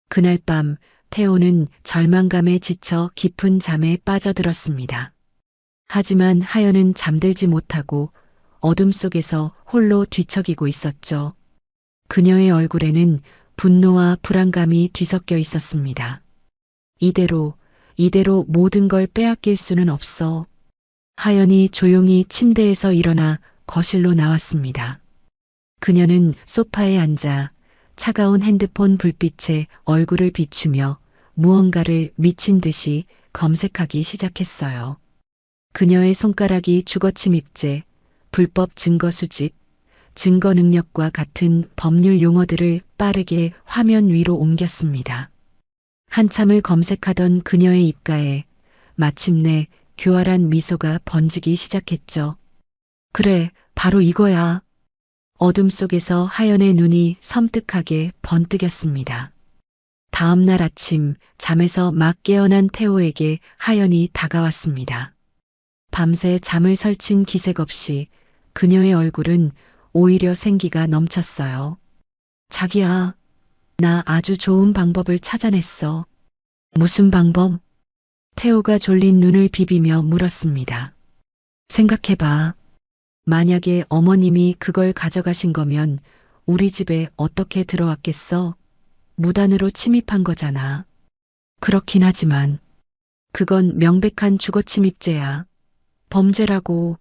그날 밤 태호는 절망감에 지쳐 깊은 잠에 빠져들었습니다. 하지만 하연은 잠들지 못하고 어둠 속에서 홀로 뒤척이고 있었죠. 그녀의 얼굴에는 분노와 불안감이 뒤섞여 있었습니다. 이대로 모든 걸 빼앗길 수는 없어. 하연이 조용히 침대에서 일어나 거실로 나왔습니다. 그녀는 소파에 앉아 차가운 핸드폰 불빛에 얼굴을 비추며 무언가를 미친 듯이 검색하기 시작했어요. 그녀의 손가락이 주거침입죄, 불법 증거 수집, 증거 능력과 같은 법률 용어들을 빠르게 화면 위로 옮겼습니다. 한참을 검색하던 그녀의 입가에 마침내 교활한 미소가 번지기 시작했죠. 그래, 바로 이거야. 어둠 속에서 하연의 눈이 섬뜩하게 번뜩였습니다. 다음 날 아침 잠에서 막 깨어난 태호에게 하연이 다가왔습니다. 밤새 잠을 설친 기색 없이 그녀의 얼굴은 오히려 생기가 넘쳤어요. 자기야, 나 아주 좋은 방법을 찾아냈어. 무슨 방법? 태호가 졸린 눈을 비비며 물었습니다. 생각해봐. 만약에 어머님이 그걸 가져가신 거면 우리 집에 어떻게 들어왔겠어? 무단으로 침입한 거잖아. 그렇긴 하지만 그건 명백한 주거침입죄야. 범죄라고.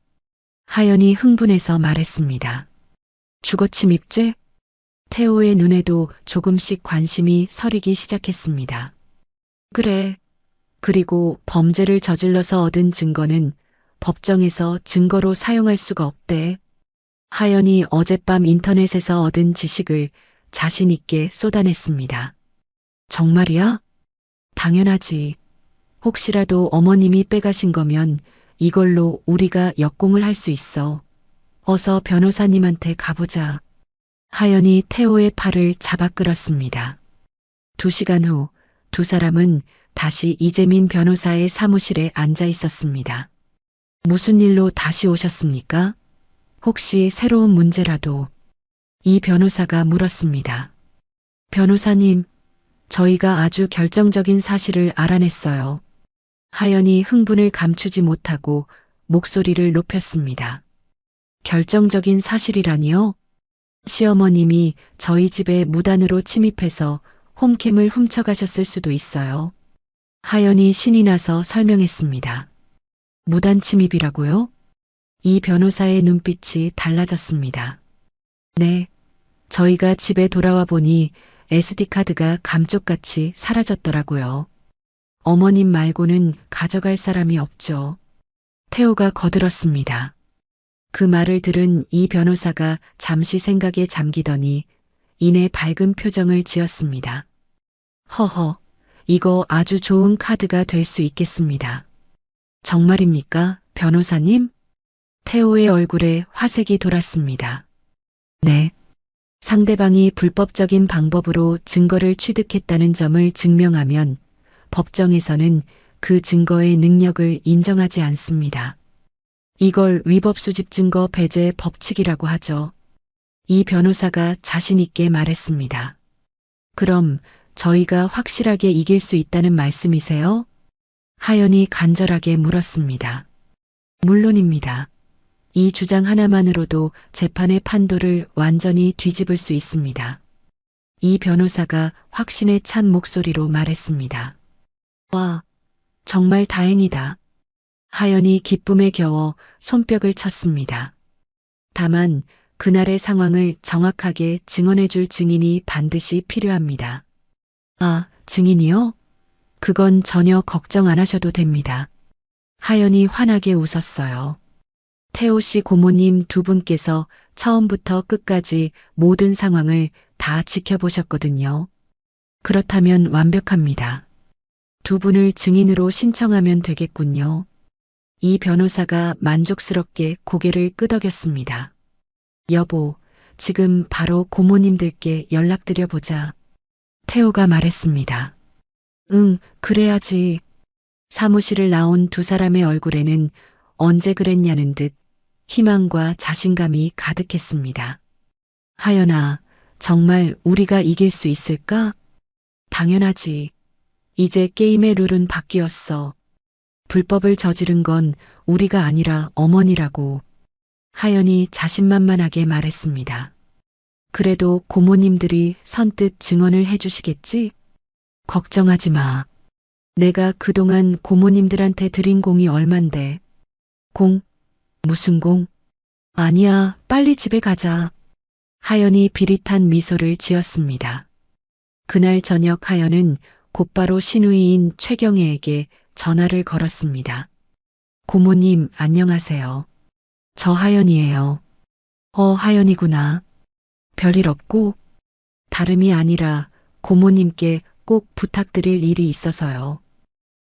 하연이 흥분해서 말했습니다. 주거침입죄? 태호의 눈에도 조금씩 관심이 서리기 시작했습니다. 그래. 그리고 범죄를 저질러서 얻은 증거는 법정에서 증거로 사용할 수가 없대. 하연이 어젯밤 인터넷에서 얻은 지식을 자신 있게 쏟아냈습니다. 정말이야? 당연하지. 혹시라도 어머님이 빼가신 거면 이걸로 우리가 역공을 할 수 있어. 어서 변호사님한테 가보자. 하연이 태호의 팔을 잡아 끌었습니다. 2시간 후 두 사람은 다시 이재민 변호사의 사무실에 앉아 있었습니다. 무슨 일로 다시 오셨습니까? 혹시 새로운 문제라도. 이 변호사가 물었습니다. 변호사님, 저희가 아주 결정적인 사실을 알아냈어요. 하연이 흥분을 감추지 못하고 목소리를 높였습니다. 결정적인 사실이라니요? 시어머님이 저희 집에 무단으로 침입해서 홈캠을 훔쳐가셨을 수도 있어요. 하연이 신이 나서 설명했습니다. 무단 침입이라고요? 이 변호사의 눈빛이 달라졌습니다. 네, 저희가 집에 돌아와 보니 SD카드가 감쪽같이 사라졌더라고요. 어머님 말고는 가져갈 사람이 없죠. 태호가 거들었습니다. 그 말을 들은 이 변호사가 잠시 생각에 잠기더니 이내 밝은 표정을 지었습니다. 허허, 이거 아주 좋은 카드가 될 수 있겠습니다. 정말입니까, 변호사님? 태호의 얼굴에 화색이 돌았습니다. 네. 상대방이 불법적인 방법으로 증거를 취득했다는 점을 증명하면 법정에서는 그 증거의 능력을 인정하지 않습니다. 이걸 위법 수집 증거 배제 법칙이라고 하죠. 이 변호사가 자신 있게 말했습니다. 그럼 저희가 확실하게 이길 수 있다는 말씀이세요? 하연이 간절하게 물었습니다. 물론입니다. 이 주장 하나만으로도 재판의 판도를 완전히 뒤집을 수 있습니다. 이 변호사가 확신에 찬 목소리로 말했습니다. 와, 정말 다행이다. 하연이 기쁨에 겨워 손뼉을 쳤습니다. 다만 그날의 상황을 정확하게 증언해 줄 증인이 반드시 필요합니다. 아, 증인이요? 그건 전혀 걱정 안 하셔도 됩니다. 하연이 환하게 웃었어요. 태호 씨 고모님 두 분께서 처음부터 끝까지 모든 상황을 다 지켜보셨거든요. 그렇다면 완벽합니다. 두 분을 증인으로 신청하면 되겠군요. 이 변호사가 만족스럽게 고개를 끄덕였습니다. 여보, 지금 바로 고모님들께 연락드려 보자. 태호가 말했습니다. 응, 그래야지. 사무실을 나온 두 사람의 얼굴에는 언제 그랬냐는 듯 희망과 자신감이 가득했습니다. 하연아, 정말 우리가 이길 수 있을까? 당연하지. 이제 게임의 룰은 바뀌었어. 불법을 저지른 건 우리가 아니라 어머니라고. 하연이 자신만만하게 말했습니다. 그래도 고모님들이 선뜻 증언을 해주시겠지? 걱정하지 마. 내가 그동안 고모님들한테 드린 공이 얼만데. 공? 무슨 공? 아니야, 빨리 집에 가자. 하연이 비릿한 미소를 지었습니다. 그날 저녁 하연은 곧바로 시누이인 최경애에게 전화를 걸었습니다. 고모님, 안녕하세요. 저 하연이에요. 하연이구나. 별일 없고? 다름이 아니라 고모님께 꼭 부탁드릴 일이 있어서요.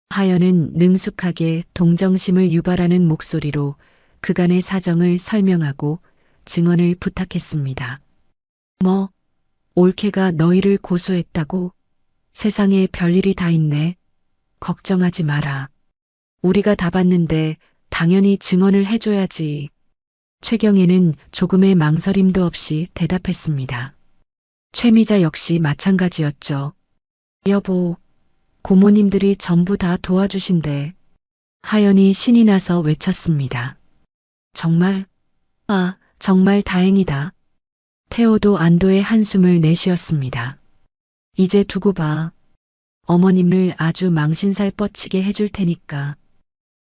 하연은 능숙하게 동정심을 유발하는 목소리로 그간의 사정을 설명하고 증언을 부탁했습니다. 뭐, 올케가 너희를 고소했다고? 세상에 별일이 다 있네. 걱정하지 마라. 우리가 다 봤는데 당연히 증언을 해줘야지. 최경애는 조금의 망설임도 없이 대답했습니다. 최미자 역시 마찬가지였죠. 여보, 고모님들이 전부 다 도와주신대. 하연이 신이 나서 외쳤습니다. 정말? 아, 정말 다행이다. 태호도 안도의 한숨을 내쉬었습니다. 이제 두고 봐. 어머님을 아주 망신살 뻗치게 해줄 테니까.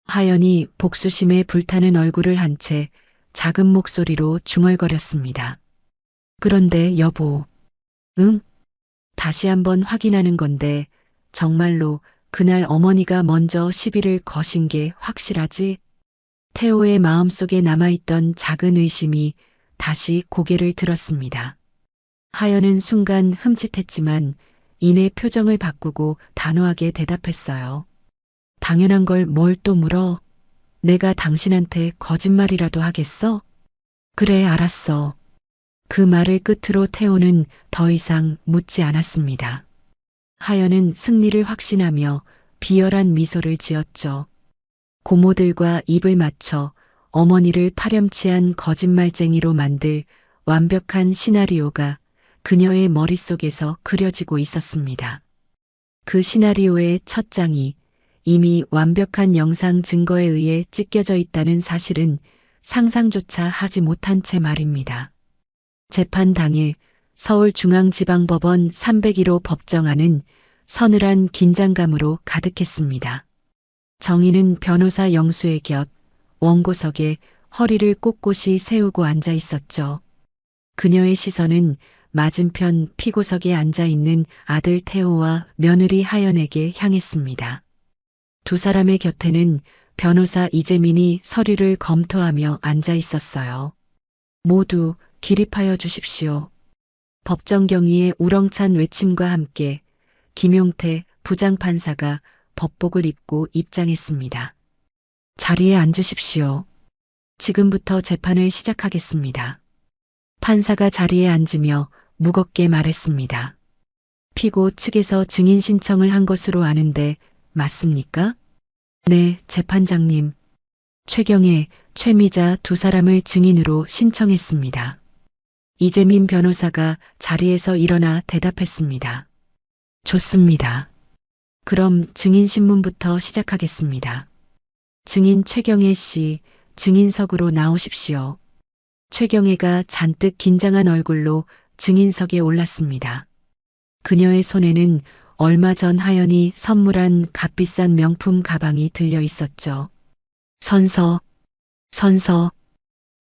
하연이 복수심에 불타는 얼굴을 한 채 작은 목소리로 중얼거렸습니다. 그런데 여보. 응? 다시 한번 확인하는 건데 정말로 그날 어머니가 먼저 시비를 거신 게 확실하지? 태호의 마음속에 남아있던 작은 의심이 다시 고개를 들었습니다. 하연은 순간 흠칫했지만 이내 표정을 바꾸고 단호하게 대답했어요. 당연한 걸 뭘 또 물어? 내가 당신한테 거짓말이라도 하겠어? 그래, 알았어. 그 말을 끝으로 태호는 더 이상 묻지 않았습니다. 하연은 승리를 확신하며 비열한 미소를 지었죠. 고모들과 입을 맞춰 어머니를 파렴치한 거짓말쟁이로 만들 완벽한 시나리오가 그녀의 머릿속에서 그려지고 있었습니다. 그 시나리오의 첫 장이 이미 완벽한 영상 증거에 의해 찢겨져 있다는 사실은 상상조차 하지 못한 채 말입니다. 재판 당일 서울중앙지방법원 301호 법정안은 서늘한 긴장감으로 가득했습니다. 정희는 변호사 영수의 곁 원고석에 허리를 꼿꼿이 세우고 앉아 있었죠. 그녀의 시선은 맞은편 피고석에 앉아 있는 아들 태호와 며느리 하연에게 향했습니다. 두 사람의 곁에는 변호사 이재민이 서류를 검토하며 앉아 있었어요. 모두 기립하여 주십시오. 법정 경위의 우렁찬 외침과 함께 김용태 부장판사가 법복을 입고 입장했습니다. 자리에 앉으십시오. 지금부터 재판을 시작하겠습니다. 판사가 자리에 앉으며 무겁게 말했습니다. 피고 측에서 증인 신청을 한 것으로 아는데 맞습니까? 네, 재판장님. 최경애, 최미자 두 사람을 증인으로 신청했습니다. 이재민 변호사가 자리에서 일어나 대답했습니다. 좋습니다. 그럼 증인 신문부터 시작하겠습니다. 증인 최경애 씨, 증인석으로 나오십시오. 최경애가 잔뜩 긴장한 얼굴로 증인석에 올랐습니다. 그녀의 손에는 얼마 전 하연이 선물한 값비싼 명품 가방이 들려 있었죠. 선서.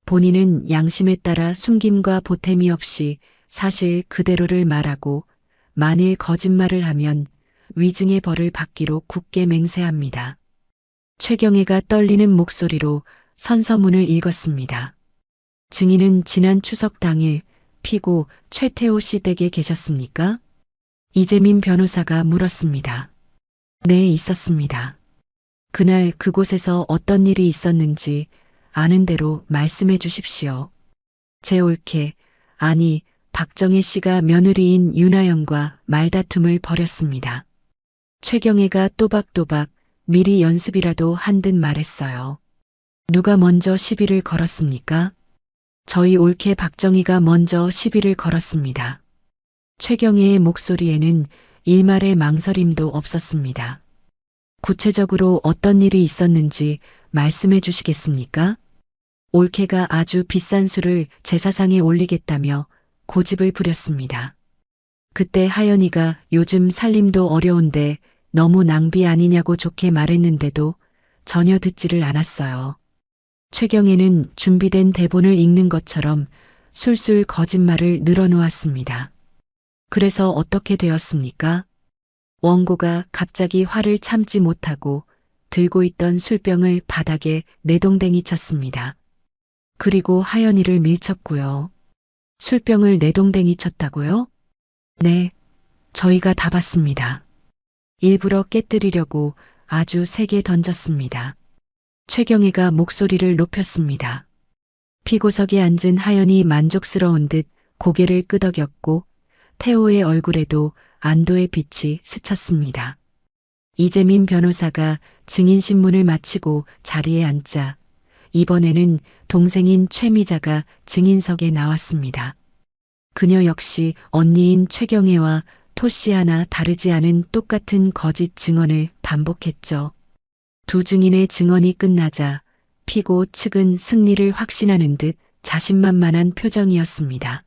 본인은 양심에 따라 숨김과 보탬이 없이 사실 그대로를 말하고 만일 거짓말을 하면 위증의 벌을 받기로 굳게 맹세합니다. 최경애가 떨리는 목소리로 선서문을 읽었습니다. 증인은 지난 추석 당일 피고 최태호 씨 댁에 계셨습니까? 이재민 변호사가 물었습니다. 네, 있었습니다. 그날 그곳에서 어떤 일이 있었는지 아는 대로 말씀해 주십시오. 제 올케, 아니 박정혜 씨가 며느리인 윤하영과 말다툼을 벌였습니다. 최경애가 또박또박 미리 연습이라도 한 듯 말했어요. 누가 먼저 시비를 걸었습니까? 저희 올케 박정희가 먼저 시비를 걸었습니다. 최경애의 목소리에는 일말의 망설임도 없었습니다. 구체적으로 어떤 일이 있었는지 말씀해 주시겠습니까? 올케가 아주 비싼 술을 제사상에 올리겠다며 고집을 부렸습니다. 그때 하연이가 요즘 살림도 어려운데 너무 낭비 아니냐고 좋게 말했는데도 전혀 듣지를 않았어요. 최경애는 준비된 대본을 읽는 것처럼 술술 거짓말을 늘어놓았습니다. 그래서 어떻게 되었습니까? 원고가 갑자기 화를 참지 못하고 들고 있던 술병을 바닥에 내동댕이 쳤습니다. 그리고 하연이를 밀쳤고요. 술병을 내동댕이 쳤다고요? 네, 저희가 다 봤습니다. 일부러 깨뜨리려고 아주 세게 던졌습니다. 최경애가 목소리를 높였습니다. 피고석에 앉은 하연이 만족스러운 듯 고개를 끄덕였고 태호의 얼굴에도 안도의 빛이 스쳤습니다. 이재민 변호사가 증인신문을 마치고 자리에 앉자 이번에는 동생인 최미자가 증인석에 나왔습니다. 그녀 역시 언니인 최경애와 토씨 하나 다르지 않은 똑같은 거짓 증언을 반복했죠. 두 증인의 증언이 끝나자 피고 측은 승리를 확신하는 듯 자신만만한 표정이었습니다.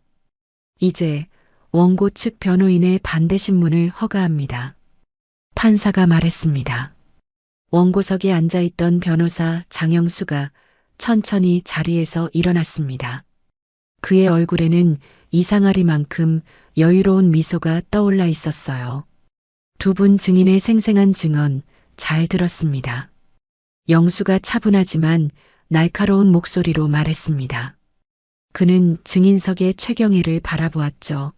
이제 원고 측 변호인의 반대 신문을 허가합니다. 판사가 말했습니다. 원고석에 앉아있던 변호사 장영수가 천천히 자리에서 일어났습니다. 그의 얼굴에는 이상하리만큼 여유로운 미소가 떠올라 있었어요. 두 분 증인의 생생한 증언 잘 들었습니다. 영수가 차분하지만 날카로운 목소리로 말했습니다. 그는 증인석의 최경애를 바라보았죠.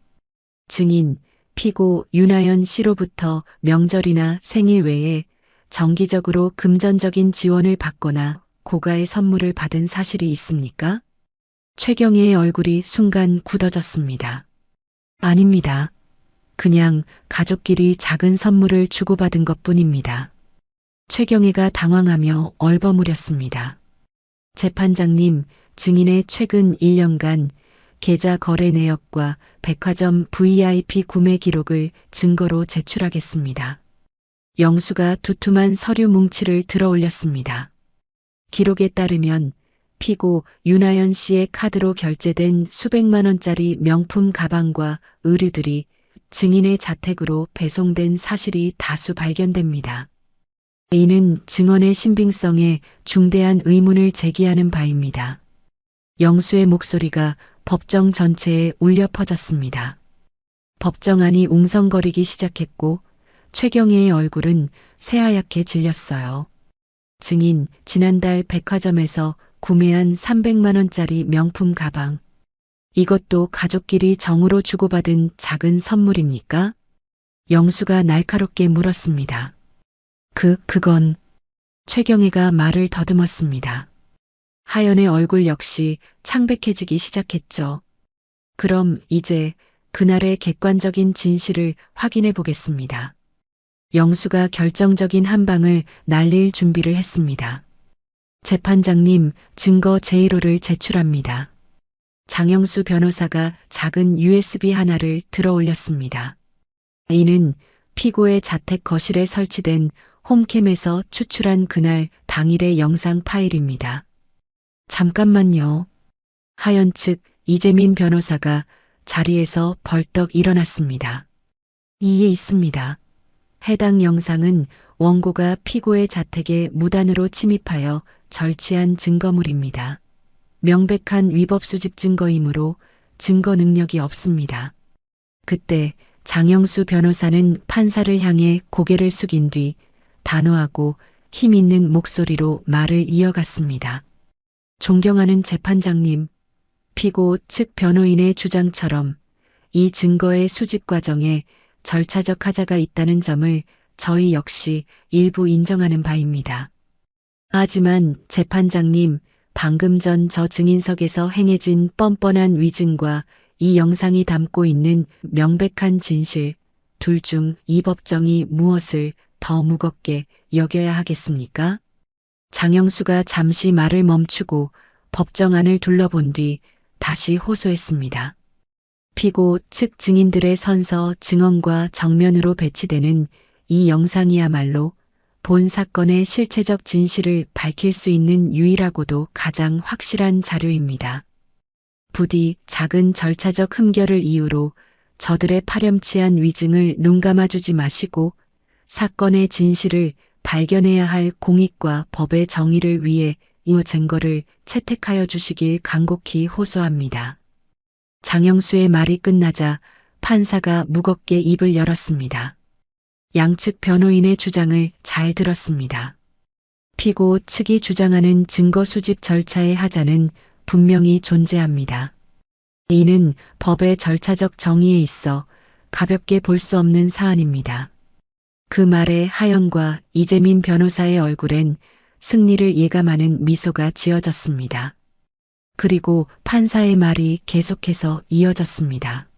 증인, 피고 윤하연 씨로부터 명절이나 생일 외에 정기적으로 금전적인 지원을 받거나 고가의 선물을 받은 사실이 있습니까? 최경애의 얼굴이 순간 굳어졌습니다. 아닙니다. 그냥 가족끼리 작은 선물을 주고받은 것뿐입니다. 최경애가 당황하며 얼버무렸습니다. 재판장님, 증인의 최근 1년간 계좌 거래 내역과 백화점 VIP 구매 기록을 증거로 제출하겠습니다. 영수가 두툼한 서류 뭉치를 들어 올렸습니다. 기록에 따르면 피고 윤하연 씨의 카드로 결제된 수백만 원짜리 명품 가방과 의류들이 증인의 자택으로 배송된 사실이 다수 발견됩니다. 이는 증언의 신빙성에 중대한 의문을 제기하는 바입니다. 영수의 목소리가 법정 전체에 울려 퍼졌습니다. 법정안이 웅성거리기 시작했고 최경혜의 얼굴은 새하얗게 질렸어요. 증인, 지난달 백화점에서 구매한 300만 원짜리 명품 가방. 이것도 가족끼리 정으로 주고받은 작은 선물입니까? 영수가 날카롭게 물었습니다. 그건 최경혜가 말을 더듬었습니다. 하연의 얼굴 역시 창백해지기 시작했죠. 그럼 이제 그날의 객관적인 진실을 확인해 보겠습니다. 영수가 결정적인 한 방을 날릴 준비를 했습니다. 재판장님, 증거 제1호를 제출합니다. 장영수 변호사가 작은 USB 하나를 들어 올렸습니다. 이는 피고의 자택 거실에 설치된 홈캠에서 추출한 그날 당일의 영상 파일입니다. 잠깐만요. 하연 측 이재민 변호사가 자리에서 벌떡 일어났습니다. 이에 있습니다. 해당 영상은 원고가 피고의 자택에 무단으로 침입하여 절취한 증거물입니다. 명백한 위법 수집 증거이므로 증거 능력이 없습니다. 그때 장영수 변호사는 판사를 향해 고개를 숙인 뒤 단호하고 힘 있는 목소리로 말을 이어갔습니다. 존경하는 재판장님, 피고 측 변호인의 주장처럼 이 증거의 수집 과정에 절차적 하자가 있다는 점을 저희 역시 일부 인정하는 바입니다. 하지만 재판장님, 방금 전 저 증인석에서 행해진 뻔뻔한 위증과 이 영상이 담고 있는 명백한 진실, 둘 중 이 법정이 무엇을 더 무겁게 여겨야 하겠습니까? 장영수가 잠시 말을 멈추고 법정안을 둘러본 뒤 다시 호소했습니다. 피고 측 증인들의 선서 증언과 정면으로 배치되는 이 영상이야말로 본 사건의 실체적 진실을 밝힐 수 있는 유일하고도 가장 확실한 자료입니다. 부디 작은 절차적 흠결을 이유로 저들의 파렴치한 위증을 눈감아주지 마시고 사건의 진실을 발견해야 할 공익과 법의 정의를 위해 이 증거를 채택하여 주시길 간곡히 호소합니다. 장영수의 말이 끝나자 판사가 무겁게 입을 열었습니다. 양측 변호인의 주장을 잘 들었습니다. 피고 측이 주장하는 증거 수집 절차의 하자는 분명히 존재합니다. 이는 법의 절차적 정의에 있어 가볍게 볼 수 없는 사안입니다. 그 말에 하연과 이재민 변호사의 얼굴엔 승리를 예감하는 미소가 지어졌습니다. 그리고 판사의 말이 계속해서 이어졌습니다.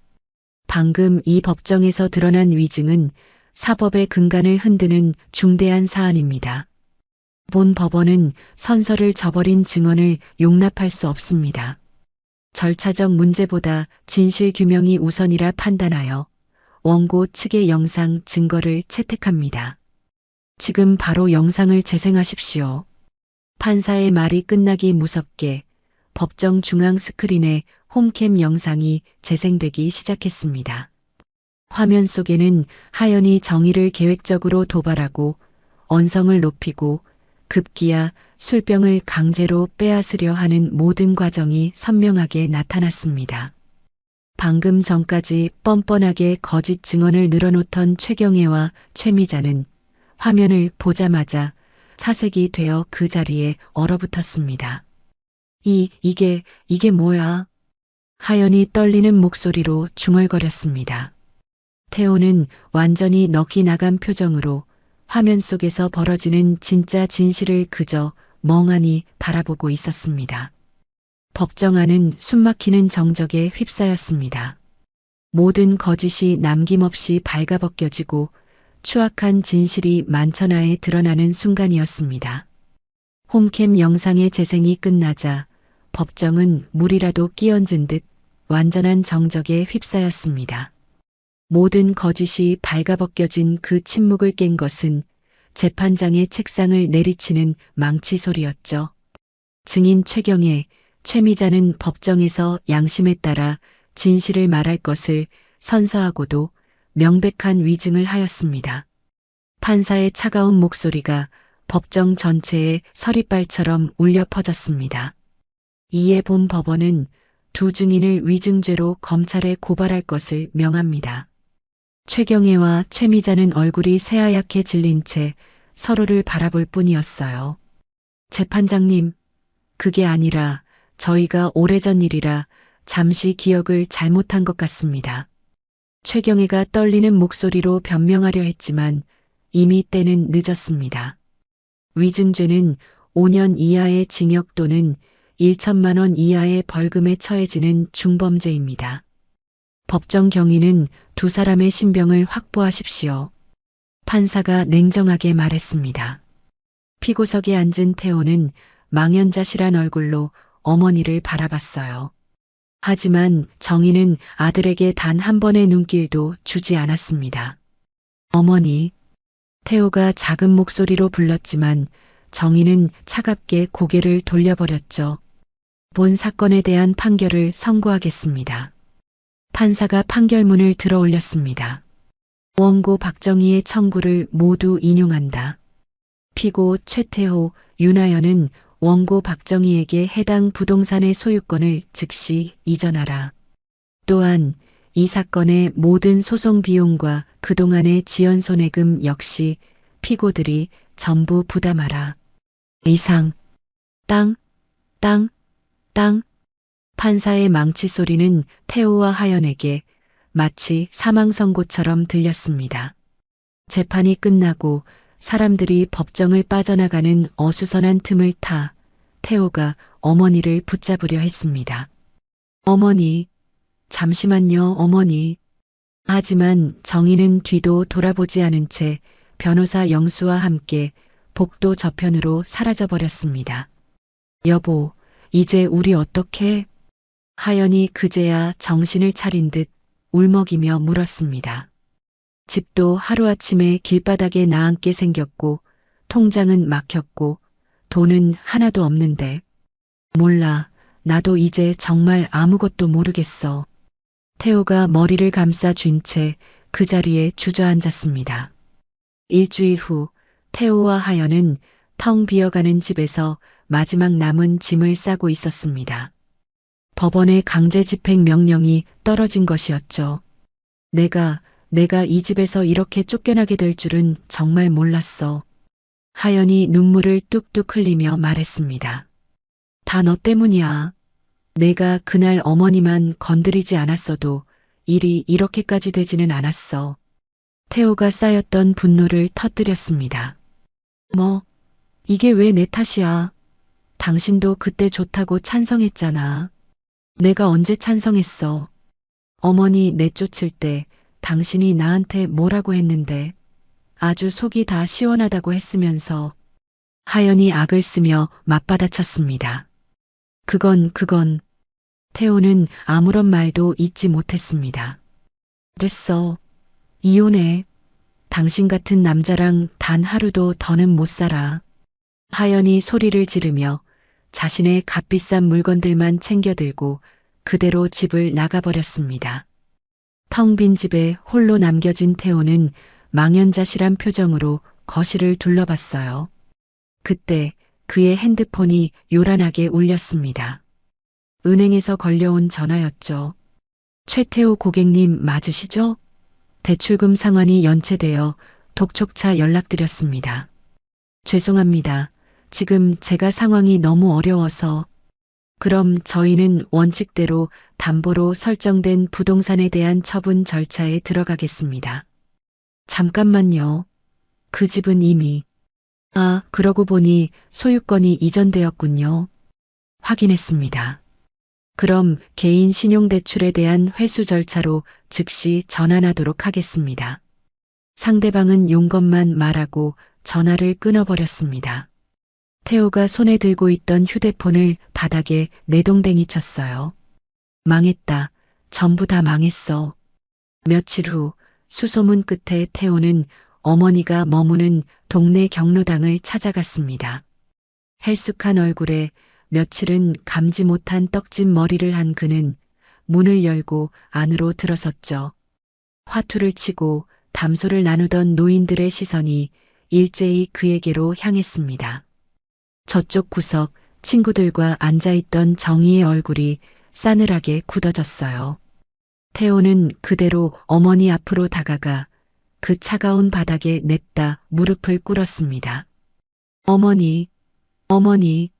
방금 이 법정에서 드러난 위증은 사법의 근간을 흔드는 중대한 사안입니다. 본 법원은 선서를 저버린 증언을 용납할 수 없습니다. 절차적 문제보다 진실 규명이 우선이라 판단하여 원고 측의 영상 증거를 채택합니다. 지금 바로 영상을 재생하십시오. 판사의 말이 끝나기 무섭게 법정 중앙 스크린에 홈캠 영상이 재생되기 시작했습니다. 화면 속에는 하연이 정의를 계획적으로 도발하고 언성을 높이고 급기야 술병을 강제로 빼앗으려 하는 모든 과정이 선명하게 나타났습니다. 방금 전까지 뻔뻔하게 거짓 증언을 늘어놓던 최경혜와 최미자는 화면을 보자마자 사색이 되어 그 자리에 얼어붙었습니다. 이게 뭐야? 하연이 떨리는 목소리로 중얼거렸습니다. 태호는 완전히 넋이 나간 표정으로 화면 속에서 벌어지는 진짜 진실을 그저 멍하니 바라보고 있었습니다. 법정안은 숨막히는 정적에 휩싸였습니다. 모든 거짓이 남김없이 발가벗겨지고 추악한 진실이 만천하에 드러나는 순간이었습니다. 홈캠 영상의 재생이 끝나자 법정은 물이라도 끼얹은 듯 완전한 정적에 휩싸였습니다. 모든 거짓이 발가벗겨진 그 침묵을 깬 것은 재판장의 책상을 내리치는 망치 소리였죠. 증인 최경애, 최미자는 법정에서 양심에 따라 진실을 말할 것을 선서하고도 명백한 위증을 하였습니다. 판사의 차가운 목소리가 법정 전체에 서리빨처럼 울려 퍼졌습니다. 이에 본 법원은 두 증인을 위증죄로 검찰에 고발할 것을 명합니다. 최경애와 최미자는 얼굴이 새하얗게 질린 채 서로를 바라볼 뿐이었어요. 재판장님, 그게 아니라 저희가 오래전 일이라 잠시 기억을 잘못한 것 같습니다. 최경애가 떨리는 목소리로 변명하려 했지만 이미 때는 늦었습니다. 위증죄는 5년 이하의 징역 또는 1천만 원 이하의 벌금에 처해지는 중범죄입니다. 법정 경위는 두 사람의 신병을 확보하십시오. 판사가 냉정하게 말했습니다. 피고석에 앉은 태호는 망연자실한 얼굴로 어머니를 바라봤어요. 하지만 정희는 아들에게 단 한 번의 눈길도 주지 않았습니다. 어머니, 태호가 작은 목소리로 불렀지만 정희는 차갑게 고개를 돌려버렸죠. 본 사건에 대한 판결을 선고하겠습니다. 판사가 판결문을 들어 올렸습니다. 원고 박정희의 청구를 모두 인용한다. 피고 최태호, 윤하연은 원고 박정희에게 해당 부동산의 소유권을 즉시 이전하라. 또한 이 사건의 모든 소송 비용과 그동안의 지연 손해금 역시 피고들이 전부 부담하라. 이상. 땅, 땅, 땅. 판사의 망치 소리는 태호와 하연에게 마치 사망 선고처럼 들렸습니다. 재판이 끝나고 사람들이 법정을 빠져나가는 어수선한 틈을 타 태호가 어머니를 붙잡으려 했습니다. 어머니, 잠시만요, 어머니. 하지만 정희는 뒤도 돌아보지 않은 채 변호사 영수와 함께 복도 저편으로 사라져버렸습니다. 여보, 이제 우리 어떡해? 하연이 그제야 정신을 차린 듯 울먹이며 물었습니다. 집도 하루아침에 길바닥에 나앉게 생겼고 통장은 막혔고 돈은 하나도 없는데. 몰라, 나도 이제 정말 아무것도 모르겠어. 태호가 머리를 감싸 쥔 채 그 자리에 주저앉았습니다. 일주일 후 태호와 하연은 텅 비어가는 집에서 마지막 남은 짐을 싸고 있었습니다. 법원의 강제 집행 명령이 떨어진 것이었죠. 내가 이 집에서 이렇게 쫓겨나게 될 줄은 정말 몰랐어. 하연이 눈물을 뚝뚝 흘리며 말했습니다. 다 너 때문이야. 내가 그날 어머니만 건드리지 않았어도 일이 이렇게까지 되지는 않았어. 태호가 쌓였던 분노를 터뜨렸습니다. 뭐, 이게 왜 내 탓이야? 당신도 그때 좋다고 찬성했잖아. 내가 언제 찬성했어? 어머니 내쫓을 때 당신이 나한테 뭐라고 했는데 아주 속이 다 시원하다고 했으면서. 하연이 악을 쓰며 맞받아쳤습니다. 그건 태호는 아무런 말도 잇지 못했습니다. 됐어. 이혼해. 당신 같은 남자랑 단 하루도 더는 못 살아. 하연이 소리를 지르며 자신의 값비싼 물건들만 챙겨들고 그대로 집을 나가버렸습니다. 텅 빈 집에 홀로 남겨진 태호는 망연자실한 표정으로 거실을 둘러봤어요. 그때 그의 핸드폰이 요란하게 울렸습니다. 은행에서 걸려온 전화였죠. 최태호 고객님 맞으시죠? 대출금 상환이 연체되어 독촉차 연락드렸습니다. 죄송합니다. 지금 제가 상황이 너무 어려워서. 그럼 저희는 원칙대로 담보로 설정된 부동산에 대한 처분 절차에 들어가겠습니다. 잠깐만요. 그 집은 이미. 그러고 보니 소유권이 이전되었군요. 확인했습니다. 그럼 개인 신용대출에 대한 회수 절차로 즉시 전환하도록 하겠습니다. 상대방은 용건만 말하고 전화를 끊어버렸습니다. 태호가 손에 들고 있던 휴대폰을 바닥에 내동댕이 쳤어요. 망했다. 전부 다 망했어. 며칠 후 수소문 끝에 태호는 어머니가 머무는 동네 경로당을 찾아갔습니다. 헬쑥한 얼굴에 며칠은 감지 못한 떡진 머리를 한 그는 문을 열고 안으로 들어섰죠. 화투를 치고 담소를 나누던 노인들의 시선이 일제히 그에게로 향했습니다. 저쪽 구석 친구들과 앉아있던 정희의 얼굴이 싸늘하게 굳어졌어요. 태호는 그대로 어머니 앞으로 다가가 그 차가운 바닥에 냅다 무릎을 꿇었습니다. 어머니, 어머니.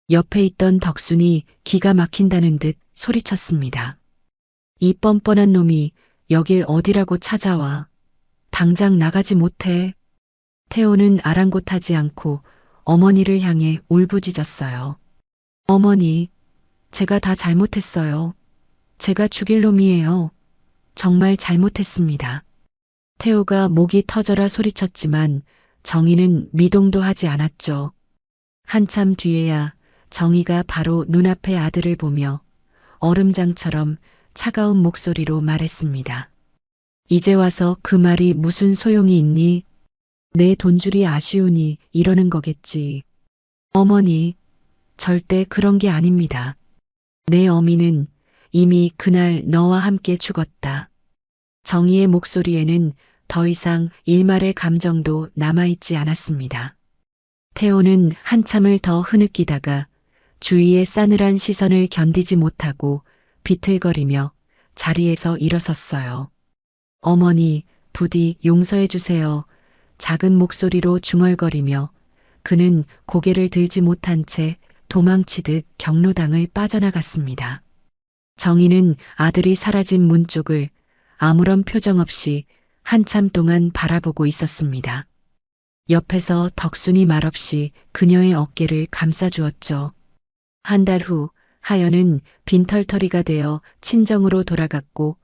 옆에 있던 덕순이 기가 막힌다는 듯 소리쳤습니다. 이 뻔뻔한 놈이 여길 어디라고 찾아와. 당장 나가지 못해. 태호는 아랑곳하지 않고 어머니를 향해 울부짖었어요. 어머니, 제가 다 잘못했어요. 제가 죽일 놈이에요. 정말 잘못했습니다. 태호가 목이 터져라 소리쳤지만 정희는 미동도 하지 않았죠. 한참 뒤에야 정희가 바로 눈앞의 아들을 보며 얼음장처럼 차가운 목소리로 말했습니다. 이제 와서 그 말이 무슨 소용이 있니? 내 돈줄이 아쉬우니 이러는 거겠지. 어머니, 절대 그런 게 아닙니다. 내 어미는 이미 그날 너와 함께 죽었다. 정희의 목소리에는 더 이상 일말의 감정도 남아있지 않았습니다. 태호는 한참을 더 흐느끼다가 주위의 싸늘한 시선을 견디지 못하고 비틀거리며 자리에서 일어섰어요. 어머니, 부디 용서해 주세요. 작은 목소리로 중얼거리며 그는 고개를 들지 못한 채 도망치듯 경로당을 빠져나갔습니다. 정희는 아들이 사라진 문 쪽을 아무런 표정 없이 한참 동안 바라보고 있었습니다. 옆에서 덕순이 말없이 그녀의 어깨를 감싸주었죠. 한 달 후 하연은 빈털터리가 되어 친정으로 돌아갔고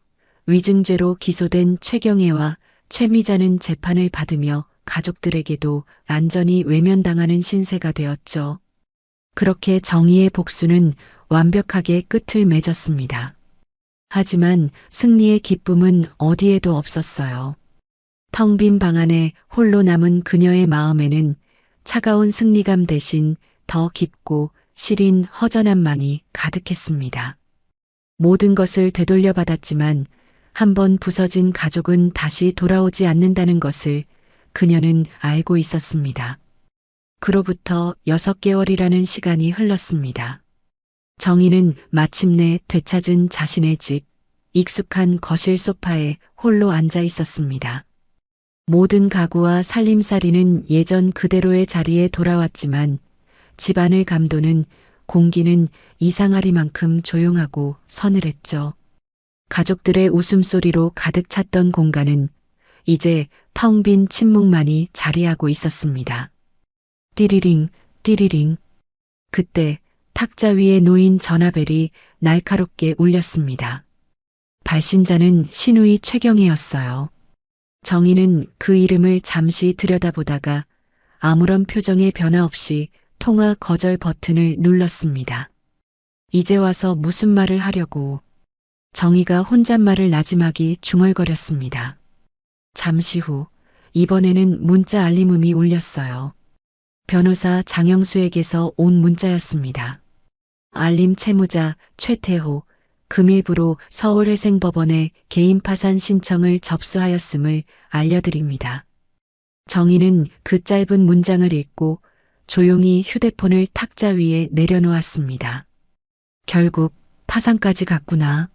위증죄로 기소된 최경애와 최미자는 재판을 받으며 가족들에게도 안전히 외면당하는 신세가 되었죠. 그렇게 정의의 복수는 완벽하게 끝을 맺었습니다. 하지만 승리의 기쁨은 어디에도 없었어요. 텅 빈 방 안에 홀로 남은 그녀의 마음에는 차가운 승리감 대신 더 깊고 시린 허전함만이 가득했습니다. 모든 것을 되돌려 받았지만 한번 부서진 가족은 다시 돌아오지 않는다는 것을 그녀는 알고 있었습니다. 그로부터 6개월이라는 시간이 흘렀습니다. 정희는 마침내 되찾은 자신의 집, 익숙한 거실 소파에 홀로 앉아 있었습니다. 모든 가구와 살림살이는 예전 그대로의 자리에 돌아왔지만 집안을 감도는 공기는 이상하리만큼 조용하고 서늘했죠. 가족들의 웃음소리로 가득 찼던 공간은 이제 텅 빈 침묵만이 자리하고 있었습니다. 띠리링, 띠리링. 그때 탁자 위에 놓인 전화벨이 날카롭게 울렸습니다. 발신자는 신우이 최경애였어요. 정희는 그 이름을 잠시 들여다보다가 아무런 표정의 변화 없이 통화 거절 버튼을 눌렀습니다. 이제 와서 무슨 말을 하려고. 정희가 혼잣말을 나지막이 중얼거렸습니다. 잠시 후 이번에는 문자 알림음이 울렸어요. 변호사 장영수에게서 온 문자였습니다. 알림 채무자 최태호 금일부로 서울회생법원에 개인 파산 신청을 접수하였음을 알려드립니다. 정희는 그 짧은 문장을 읽고 조용히 휴대폰을 탁자 위에 내려놓았습니다. 결국 파산까지 갔구나.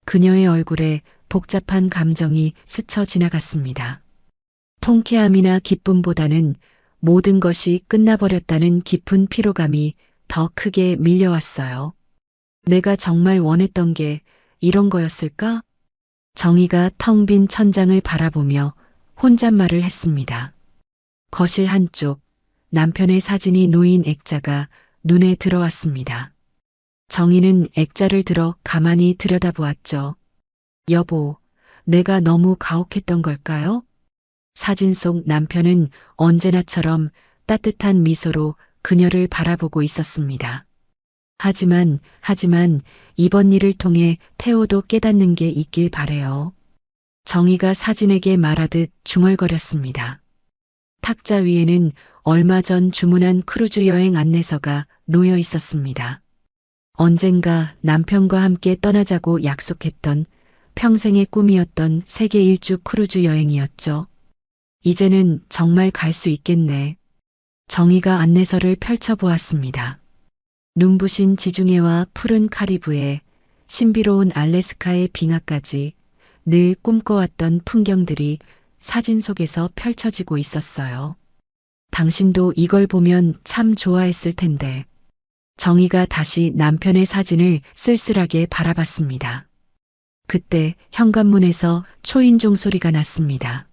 그녀의 얼굴에 복잡한 감정이 스쳐 지나갔습니다. 통쾌함이나 기쁨보다는 모든 것이 끝나버렸다는 깊은 피로감이 더 크게 밀려왔어요. 내가 정말 원했던 게 이런 거였을까? 정희가 텅 빈 천장을 바라보며 혼잣말을 했습니다. 거실 한쪽 남편의 사진이 놓인 액자가 눈에 들어왔습니다. 정희는 액자를 들어 가만히 들여다보았죠. 여보, 내가 너무 가혹했던 걸까요? 사진 속 남편은 언제나처럼 따뜻한 미소로 그녀를 바라보고 있었습니다. 하지만 이번 일을 통해 태호도 깨닫는 게 있길 바래요. 정희가 사진에게 말하듯 중얼거렸습니다. 탁자 위에는 얼마 전 주문한 크루즈 여행 안내서가 놓여 있었습니다. 언젠가 남편과 함께 떠나자고 약속했던 평생의 꿈이었던 세계 일주 크루즈 여행이었죠. 이제는 정말 갈 수 있겠네. 정희가 안내서를 펼쳐보았습니다. 눈부신 지중해와 푸른 카리브해, 신비로운 알래스카의 빙하까지 늘 꿈꿔왔던 풍경들이 사진 속에서 펼쳐지고 있었어요. 당신도 이걸 보면 참 좋아했을 텐데. 정희가 다시 남편의 사진을 쓸쓸하게 바라봤습니다. 그때 현관문에서 초인종 소리가 났습니다.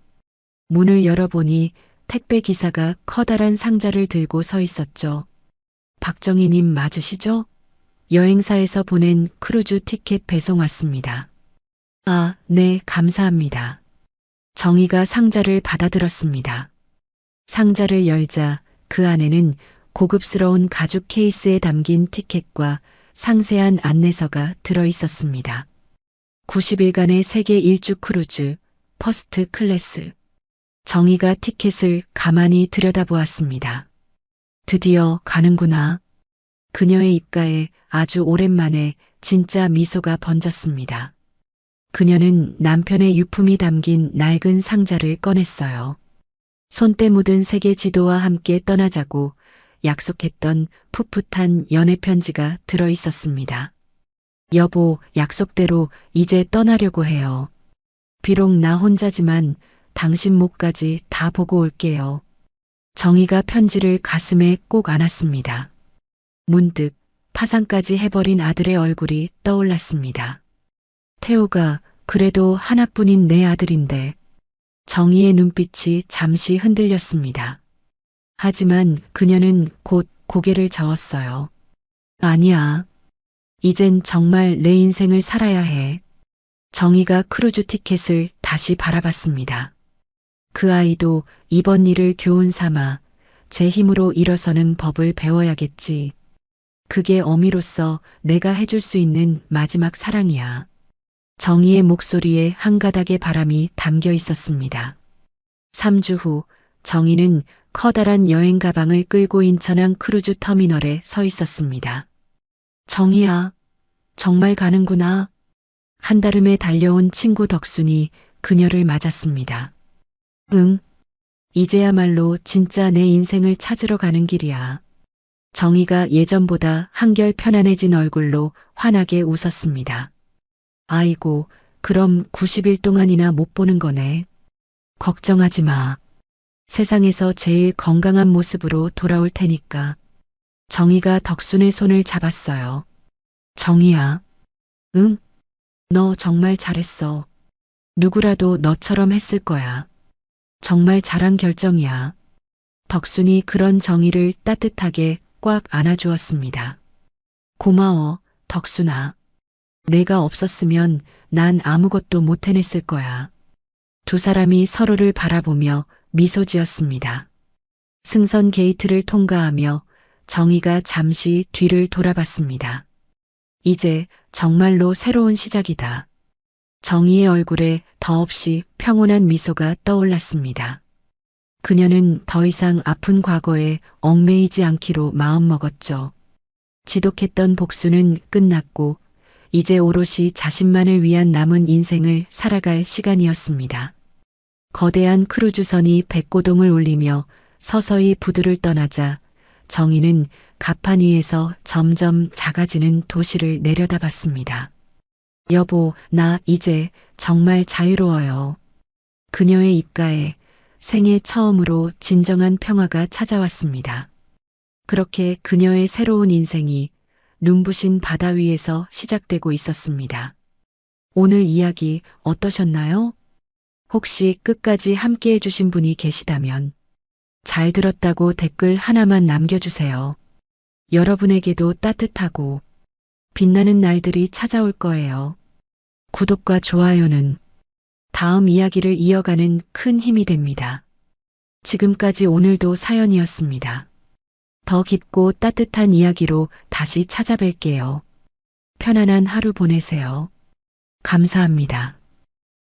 문을 열어보니 택배 기사가 커다란 상자를 들고 서 있었죠. 박정희님 맞으시죠? 여행사에서 보낸 크루즈 티켓 배송 왔습니다. 아, 네, 감사합니다. 정희가 상자를 받아들었습니다. 상자를 열자 그 안에는 고급스러운 가죽 케이스에 담긴 티켓과 상세한 안내서가 들어 있었습니다. 90일간의 세계 일주 크루즈, 퍼스트 클래스. 정희가 티켓을 가만히 들여다보았습니다. 드디어 가는구나. 그녀의 입가에 아주 오랜만에 진짜 미소가 번졌습니다. 그녀는 남편의 유품이 담긴 낡은 상자를 꺼냈어요. 손때 묻은 세계 지도와 함께 떠나자고 약속했던 풋풋한 연애 편지가 들어 있었습니다. 여보, 약속대로 이제 떠나려고 해요. 비록 나 혼자지만 당신 목까지 다 보고 올게요. 정희가 편지를 가슴에 꼭 안았습니다. 문득 파산까지 해버린 아들의 얼굴이 떠올랐습니다. 태호가 그래도 하나뿐인 내 아들인데. 정희의 눈빛이 잠시 흔들렸습니다. 하지만 그녀는 곧 고개를 저었어요. 아니야. 이젠 정말 내 인생을 살아야 해. 정희가 크루즈 티켓을 다시 바라봤습니다. 그 아이도 이번 일을 교훈 삼아 제 힘으로 일어서는 법을 배워야겠지. 그게 어미로서 내가 해줄 수 있는 마지막 사랑이야. 정희의 목소리에 한 가닥의 바람이 담겨 있었습니다. 3주 후 정희는 커다란 여행 가방을 끌고 인천항 크루즈 터미널에 서 있었습니다. 정희야, 정말 가는구나. 한달음에 달려온 친구 덕순이 그녀를 맞았습니다. 응, 이제야말로 진짜 내 인생을 찾으러 가는 길이야. 정희가 예전보다 한결 편안해진 얼굴로 환하게 웃었습니다. 아이고, 그럼 90일 동안이나 못 보는 거네. 걱정하지 마. 세상에서 제일 건강한 모습으로 돌아올 테니까. 정희가 덕순의 손을 잡았어요. 정희야. 응? 너 정말 잘했어. 누구라도 너처럼 했을 거야. 정말 잘한 결정이야. 덕순이 그런 정희를 따뜻하게 꽉 안아주었습니다. 고마워, 덕순아. 내가 없었으면 난 아무것도 못 해냈을 거야. 두 사람이 서로를 바라보며 미소 지었습니다. 승선 게이트를 통과하며 정희가 잠시 뒤를 돌아봤습니다. 이제 정말로 새로운 시작이다. 정희의 얼굴에 더없이 평온한 미소가 떠올랐습니다. 그녀는 더 이상 아픈 과거에 얽매이지 않기로 마음먹었죠. 지독했던 복수는 끝났고 이제 오롯이 자신만을 위한 남은 인생을 살아갈 시간이었습니다. 거대한 크루즈선이 백고동을 울리며 서서히 부두를 떠나자 정희는 갑판 위에서 점점 작아지는 도시를 내려다봤습니다. 여보, 나 이제 정말 자유로워요. 그녀의 입가에 생애 처음으로 진정한 평화가 찾아왔습니다. 그렇게 그녀의 새로운 인생이 눈부신 바다 위에서 시작되고 있었습니다. 오늘 이야기 어떠셨나요? 혹시 끝까지 함께 해주신 분이 계시다면 잘 들었다고 댓글 하나만 남겨주세요. 여러분에게도 따뜻하고 빛나는 날들이 찾아올 거예요. 구독과 좋아요는 다음 이야기를 이어가는 큰 힘이 됩니다. 지금까지 오늘도 사연이었습니다. 더 깊고 따뜻한 이야기로 다시 찾아뵐게요. 편안한 하루 보내세요. 감사합니다.